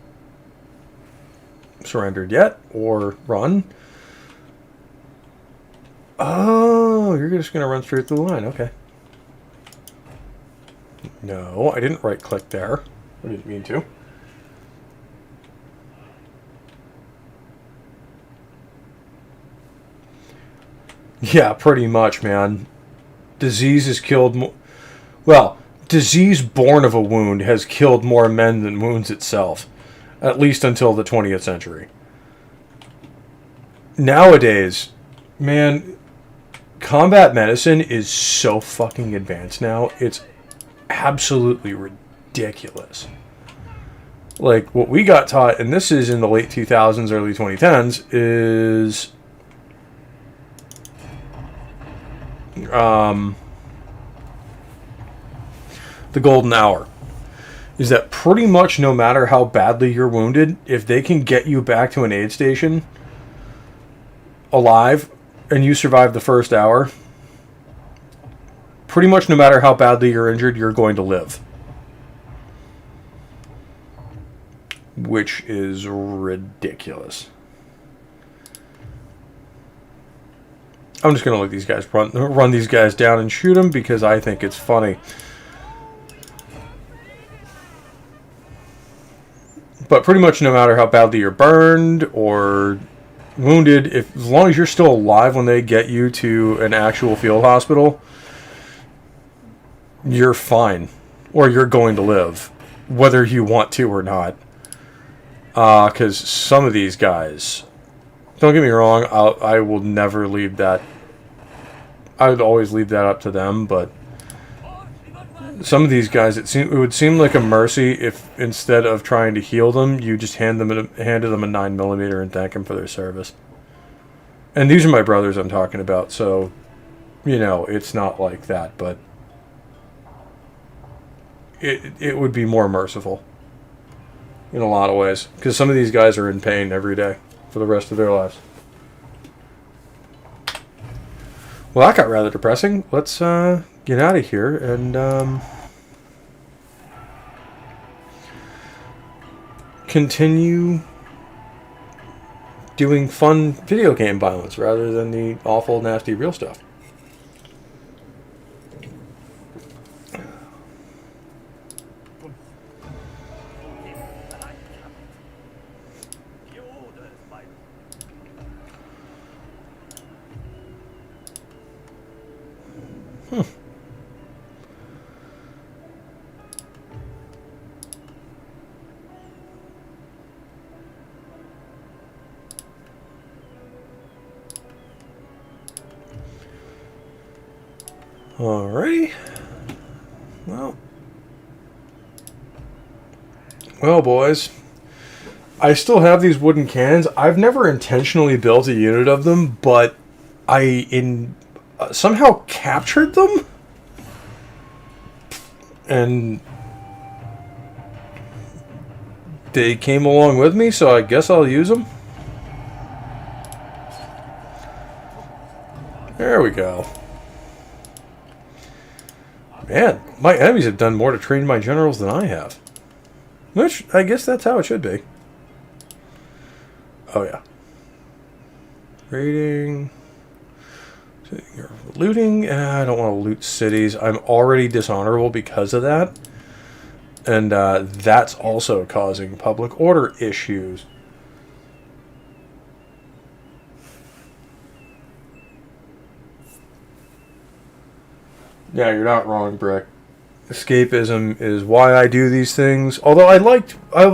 surrendered yet or run. Oh, you're just going to run straight through the line. Okay. No, I didn't right click there. I didn't mean to. Yeah, pretty much, man. Disease has killed more... Well, disease born of a wound has killed more men than wounds itself. At least until the 20th century. Nowadays, man, combat medicine is so fucking advanced now. It's absolutely ridiculous. Like, what we got taught, and this is in the late 2000s, early 2010s, is... the golden hour. Is that pretty much no matter how badly you're wounded, if they can get you back to an aid station alive and you survive the first hour, pretty much no matter how badly you're injured, you're going to live. Which is ridiculous. I'm just going to let these guys run these guys down and shoot them because I think it's funny. But pretty much no matter how badly you're burned or wounded, as long as you're still alive when they get you to an actual field hospital, you're fine. Or you're going to live. Whether you want to or not. Because some of these guys... Don't get me wrong, I will never leave that I would always leave that up to them, but some of these guys, it would seem like a mercy if instead of trying to heal them, you just handed them a 9mm and thank them for their service. And these are my brothers I'm talking about, so, you know, it's not like that, but it would be more merciful in a lot of ways, because some of these guys are in pain every day for the rest of their lives. Well, that got rather depressing. Let's get out of here and continue doing fun video game violence rather than the awful, nasty, real stuff. Alrighty. Well, boys. I still have these wooden cannons. I've never intentionally built a unit of them, but I somehow captured them, and they came along with me, so I guess I'll use them. There we go. Man, my enemies have done more to train my generals than I have. Which, I guess that's how it should be. Oh, yeah. Raiding. Looting. I don't want to loot cities. I'm already dishonorable because of that. And that's also causing public order issues. Yeah, you're not wrong, Brick. Escapism is why I do these things. Although I've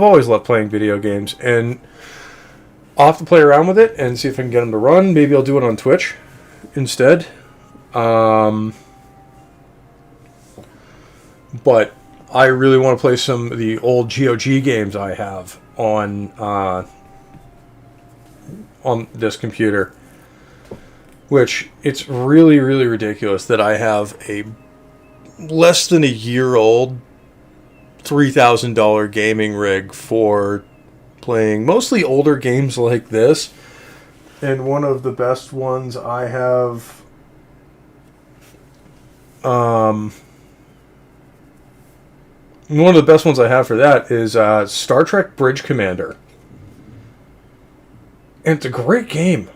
always loved playing video games, and I'll have to play around with it and see if I can get them to run. Maybe I'll do it on Twitch instead. But I really want to play some of the old GOG games I have on this computer. Which, it's really, really ridiculous that I have a less than a year old $3,000 gaming rig for playing mostly older games like this. And one of the best ones I have... one of the best ones I have for that is Star Trek Bridge Commander. And it's a great game.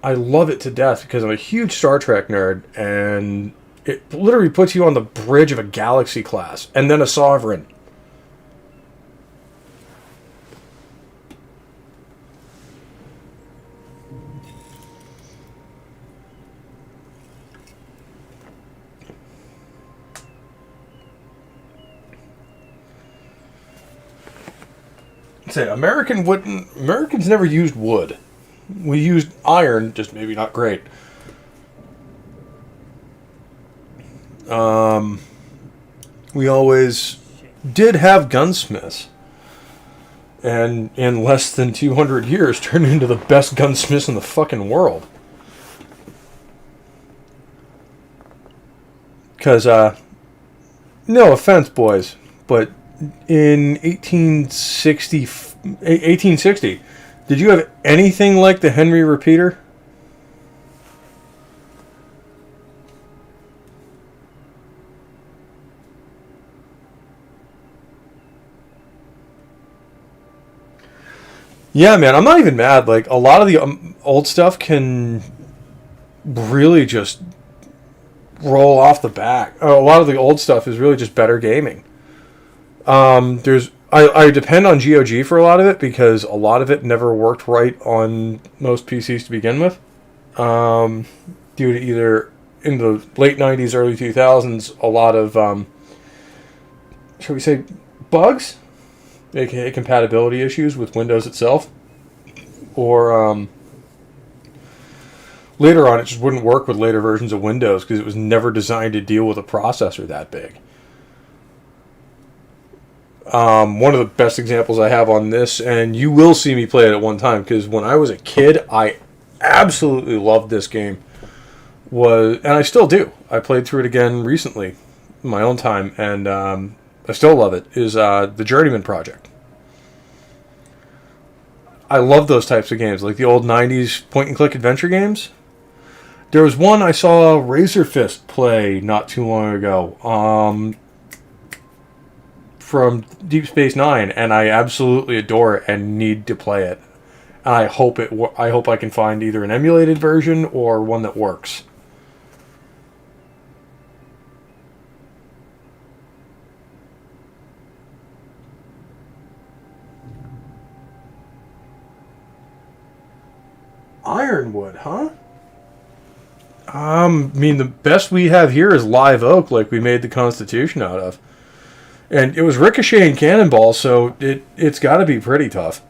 I love it to death because I'm a huge Star Trek nerd, and it literally puts you on the bridge of a galaxy class, and then a sovereign. Say, Americans never used wood. We used iron, just maybe not great. We always did have gunsmiths. And in less than 200 years, turned into the best gunsmiths in the fucking world. Because, no offense, boys, but in 1860, did you have anything like the Henry repeater? Yeah, man, I'm not even mad. Like, a lot of the old stuff can really just roll off the back. A lot of the old stuff is really just better gaming. I depend on GOG for a lot of it because a lot of it never worked right on most PCs to begin with. Due to either in the late 90s, early 2000s, a lot of, shall we say, bugs? AKA compatibility issues with Windows itself. Or later on, it just wouldn't work with later versions of Windows because it was never designed to deal with a processor that big. One of the best examples I have on this, and you will see me play it at one time, because when I was a kid, I absolutely loved this game. And I still do. I played through it again recently, in my own time, and I still love it, is the Journeyman Project. I love those types of games, like the old 90s point-and-click adventure games. There was one I saw Razor Fist play not too long ago, from Deep Space Nine, and I absolutely adore it and need to play it. And I hope I can find either an emulated version or one that works. Ironwood, huh? I mean, the best we have here is live oak, like we made the Constitution out of. And it was ricochet and cannonball, so it's got to be pretty tough.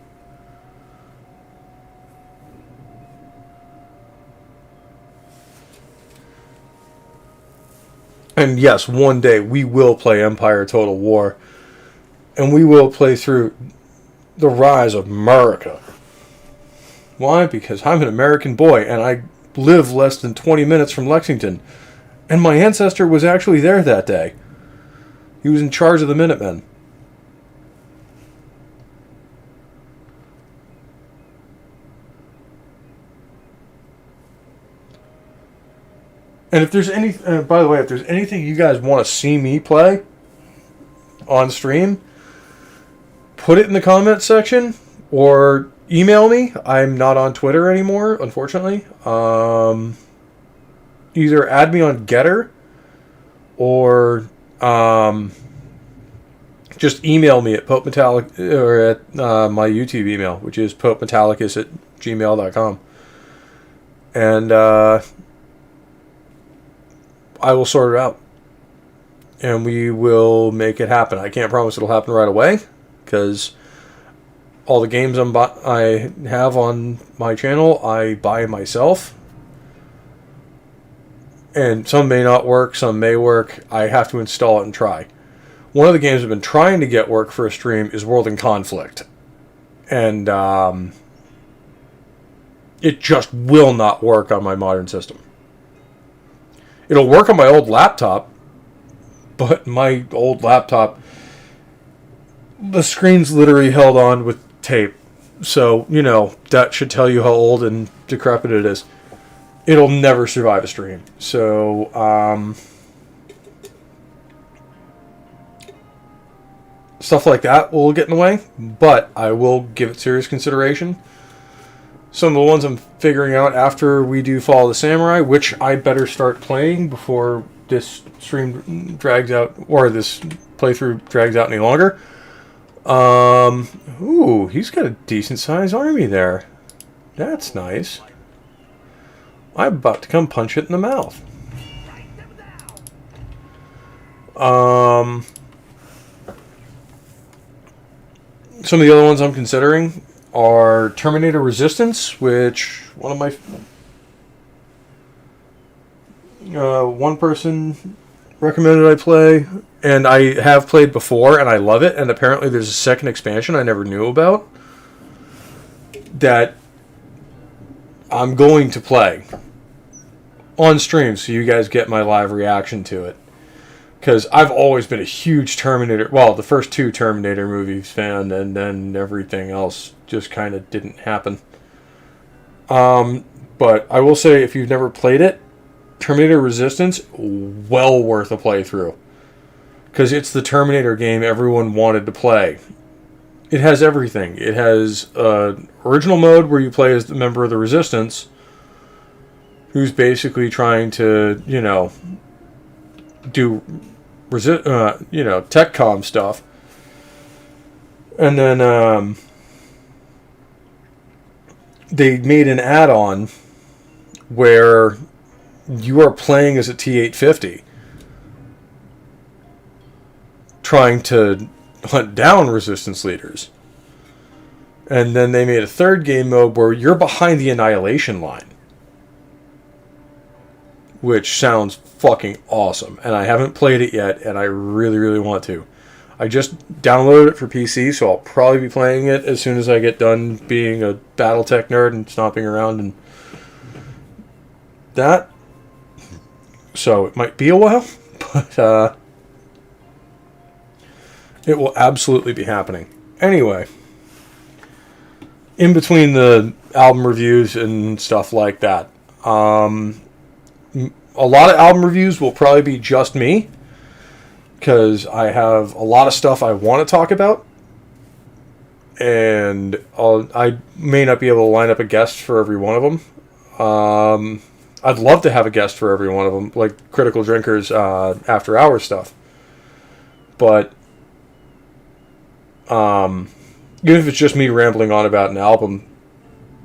And yes, one day we will play Empire Total War. And we will play through the rise of America. Why? Because I'm an American boy, and I live less than 20 minutes from Lexington. And my ancestor was actually there that day. He was in charge of the Minutemen. And if there's any, by the way, if there's anything you guys want to see me play on stream, put it in the comments section or email me. I'm not on Twitter anymore, unfortunately. Either add me on Getter or just email me at popemetallic or at my YouTube email, which is popemetallicus@gmail.com, and I will sort it out, and we will make it happen. I can't promise it'll happen right away, because all the games I have on my channel I buy myself. And some may not work, some may work. I have to install it and try. One of the games I've been trying to get work for a stream is World in Conflict. And it just will not work on my modern system. It'll work on my old laptop, but my old laptop, the screen's literally held on with tape. So, that should tell you how old and decrepit it is. It'll never survive a stream. So, stuff like that will get in the way, but I will give it serious consideration. Some of the ones I'm figuring out after we do Fall of the Samurai, which I better start playing before this stream drags out, or this playthrough drags out any longer. Ooh, he's got a decent sized army there. That's nice. I'm about to come punch it in the mouth. Some of the other ones I'm considering are Terminator Resistance, which one of my one person recommended I play, and I have played before, and I love it. And apparently, there's a second expansion I never knew about that I'm going to play on stream, so you guys get my live reaction to it. Because I've always been a huge Terminator, well, the first two Terminator movies fan, and then everything else just kind of didn't happen. But I will say, if you've never played it, Terminator Resistance, well worth a playthrough. Because it's the Terminator game everyone wanted to play. It has everything. It has original mode where you play as the member of the Resistance, who's basically trying to, do TechCom stuff. And then they made an add-on where you are playing as a T-850 trying to hunt down resistance leaders. And then they made a third game mode where you're behind the Annihilation line. which sounds fucking awesome. And I haven't played it yet, and I really, really want to. I just downloaded it for PC, so I'll probably be playing it as soon as I get done being a Battletech nerd and stomping around and that. So it might be a while, but it will absolutely be happening. Anyway, in between the album reviews and stuff like that, a lot of album reviews will probably be just me, because I have a lot of stuff I want to talk about, and I may not be able to line up a guest for every one of them. I'd love to have a guest for every one of them, like Critical Drinkers After Hours stuff. But even if it's just me rambling on about an album,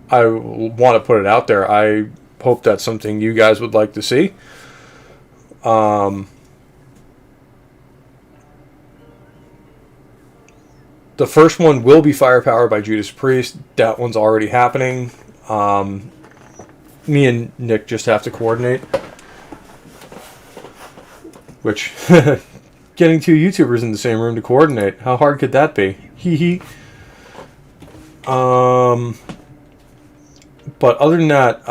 I want to put it out there. I hope that's something you guys would like to see. The first one will be Firepower by Judas Priest. That one's already happening. Me and Nick just have to coordinate. Which, getting two YouTubers in the same room to coordinate, how hard could that be? Hee hee. But other than that,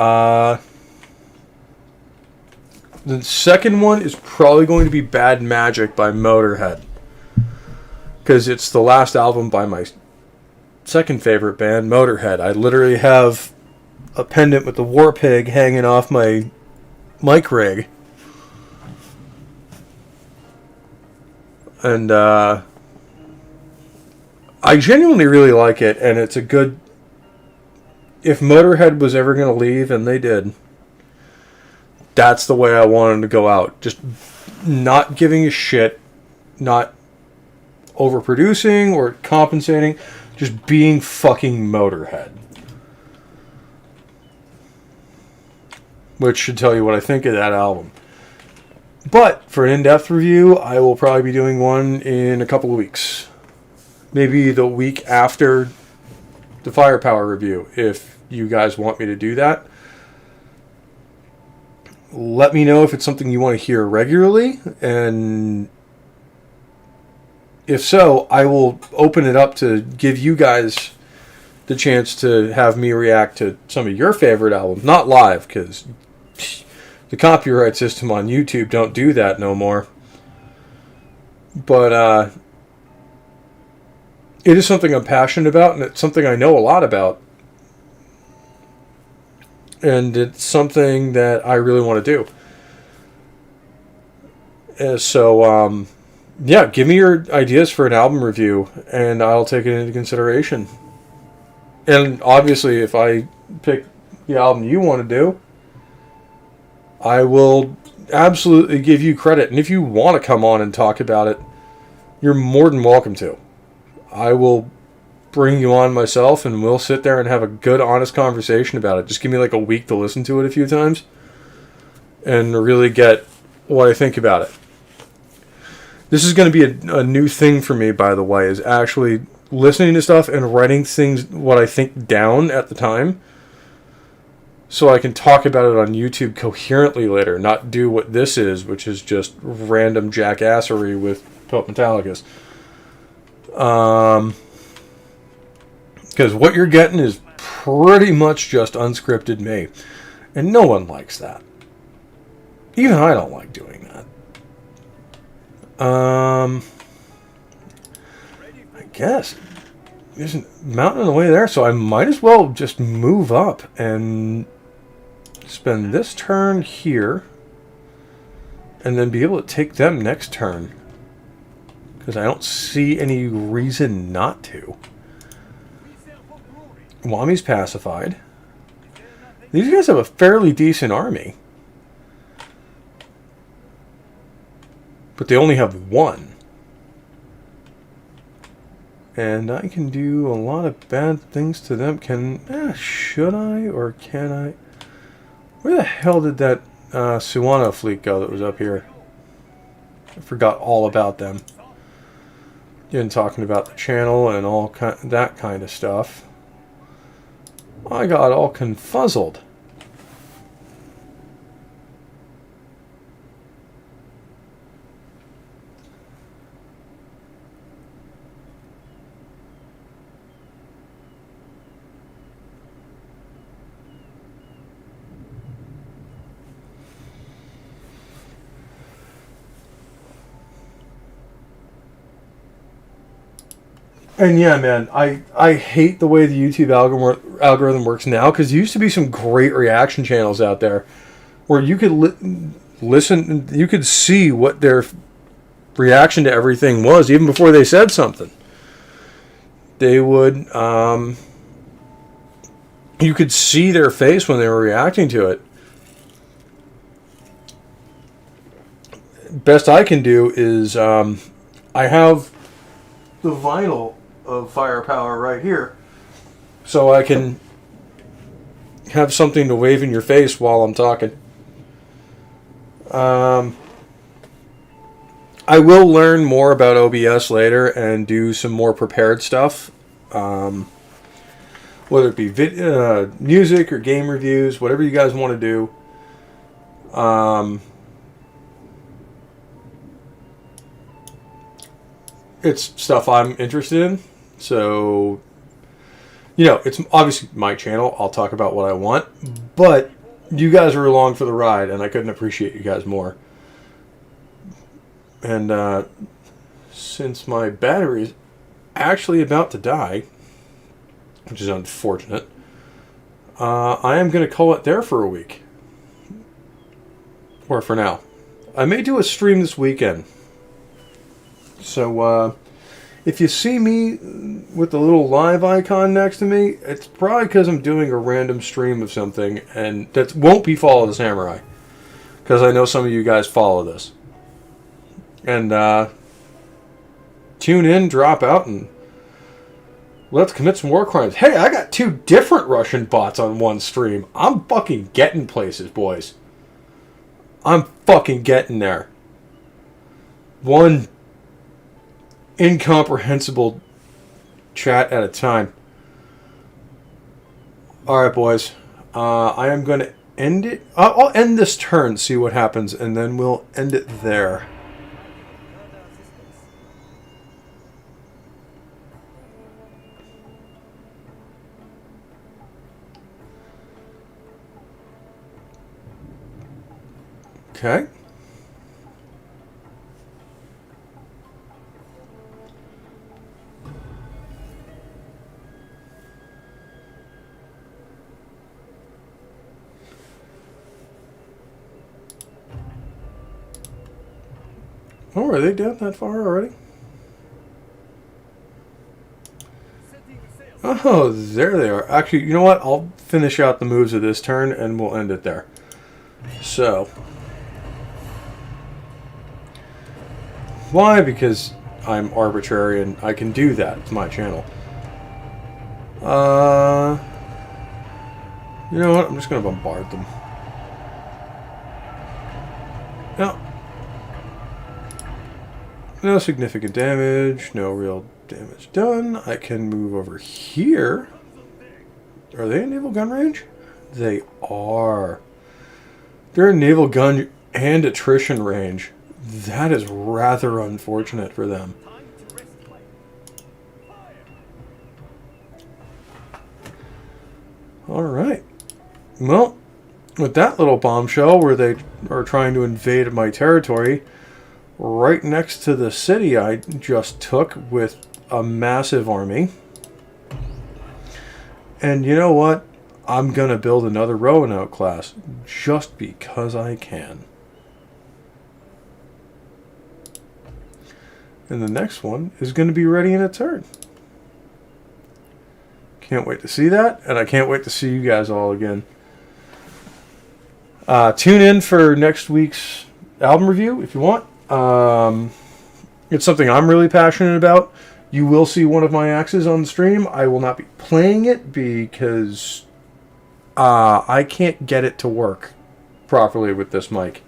the second one is probably going to be Bad Magic by Motorhead. Because it's the last album by my second favorite band, Motorhead. I literally have a pendant with the War Pig hanging off my mic rig. And I genuinely really like it, and it's a good... If Motorhead was ever going to leave, and they did, that's the way I wanted to go out. Just not giving a shit, not overproducing or compensating, just being fucking Motorhead. Which should tell you what I think of that album. But for an in-depth review, I will probably be doing one in a couple of weeks. Maybe the week after the Firepower review, if you guys want me to do that. Let me know if it's something you want to hear regularly, and if so, I will open it up to give you guys the chance to have me react to some of your favorite albums. Not live, because the copyright system on YouTube don't do that no more. But it is something I'm passionate about, and it's something I know a lot about. And it's something that I really want to do. So, yeah, give me your ideas for an album review, and I'll take it into consideration. And obviously, if I pick the album you want to do, I will absolutely give you credit. And if you want to come on and talk about it, you're more than welcome to. I will bring you on myself, and we'll sit there and have a good, honest conversation about it. Just give me like a week to listen to it a few times and really get what I think about it. This is going to be a new thing for me, by the way, is actually listening to stuff and writing things, what I think, down at the time, so I can talk about it on YouTube coherently later, not do what this is, which is just random jackassery with Pope Metallicus. Because what you're getting is pretty much just unscripted me, and no one likes that. Even I don't like doing that. I guess there's a mountain on the way there, so I might as well just move up and spend this turn here, and then be able to take them next turn, because I don't see any reason not to. Wami's pacified. These guys have a fairly decent army, but they only have one. And I can do a lot of bad things to them. Should I or can I? Where the hell did that Suwano fleet go that was up here? I forgot all about them. And talking about the channel and all that kind of stuff. I got all confuzzled. And yeah, man, I hate the way the YouTube algorithm works now, because there used to be some great reaction channels out there where you could listen, you could see what their reaction to everything was even before they said something. They would, you could see their face when they were reacting to it. Best I can do is, I have the vinyl of Firepower right here, so I can have something to wave in your face while I'm talking. I will learn more about OBS later and do some more prepared stuff, whether it be music or game reviews, whatever you guys want to do. It's stuff I'm interested in. So, it's obviously my channel. I'll talk about what I want. But you guys are along for the ride, and I couldn't appreciate you guys more. And since my battery is actually about to die, which is unfortunate, I am going to call it there for a week. Or for now. I may do a stream this weekend. So, if you see me with the little live icon next to me, it's probably because I'm doing a random stream of something, and that won't be Follow the Samurai, because I know some of you guys follow this. And tune in, drop out, and let's commit some war crimes. Hey, I got 2 different Russian bots on one stream. I'm fucking getting places, boys. I'm fucking getting there. One incomprehensible chat at a time. Alright, boys. I am going to end it. I'll end this turn, see what happens, and then we'll end it there. Okay. Oh, are they down that far already? Oh, there they are. Actually, you know what? I'll finish out the moves of this turn, and we'll end it there. So. Why? Because I'm arbitrary, and I can do that. It's my channel. You know what? I'm just going to bombard them. No. No significant damage. No real damage done. I can move over here. Are they in naval gun range? They are. They're in naval gun and attrition range. That is rather unfortunate for them. Alright. Well, with that little bombshell where they are trying to invade my territory, right next to the city I just took with a massive army. And you know what? I'm going to build another Roanoke class just because I can. And the next one is going to be ready in a turn. Can't wait to see that, and I can't wait to see you guys all again. Tune in for next week's album review if you want. It's something I'm really passionate about. You will see one of my axes on the stream. I will not be playing it because I can't get it to work properly with this mic.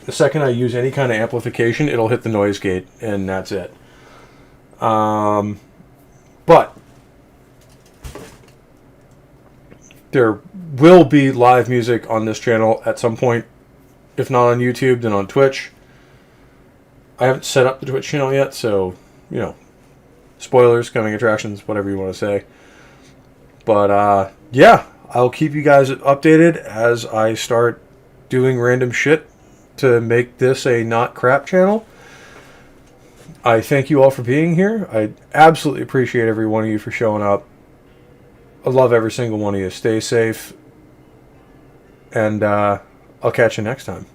The second I use any kind of amplification, it'll hit the noise gate, and that's it. But there will be live music on this channel at some point. If not on YouTube, then on Twitch. I haven't set up the Twitch channel yet, so, spoilers, coming attractions, whatever you want to say. But, yeah, I'll keep you guys updated as I start doing random shit to make this a not crap channel. I thank you all for being here. I absolutely appreciate every one of you for showing up. I love every single one of you. Stay safe. And I'll catch you next time.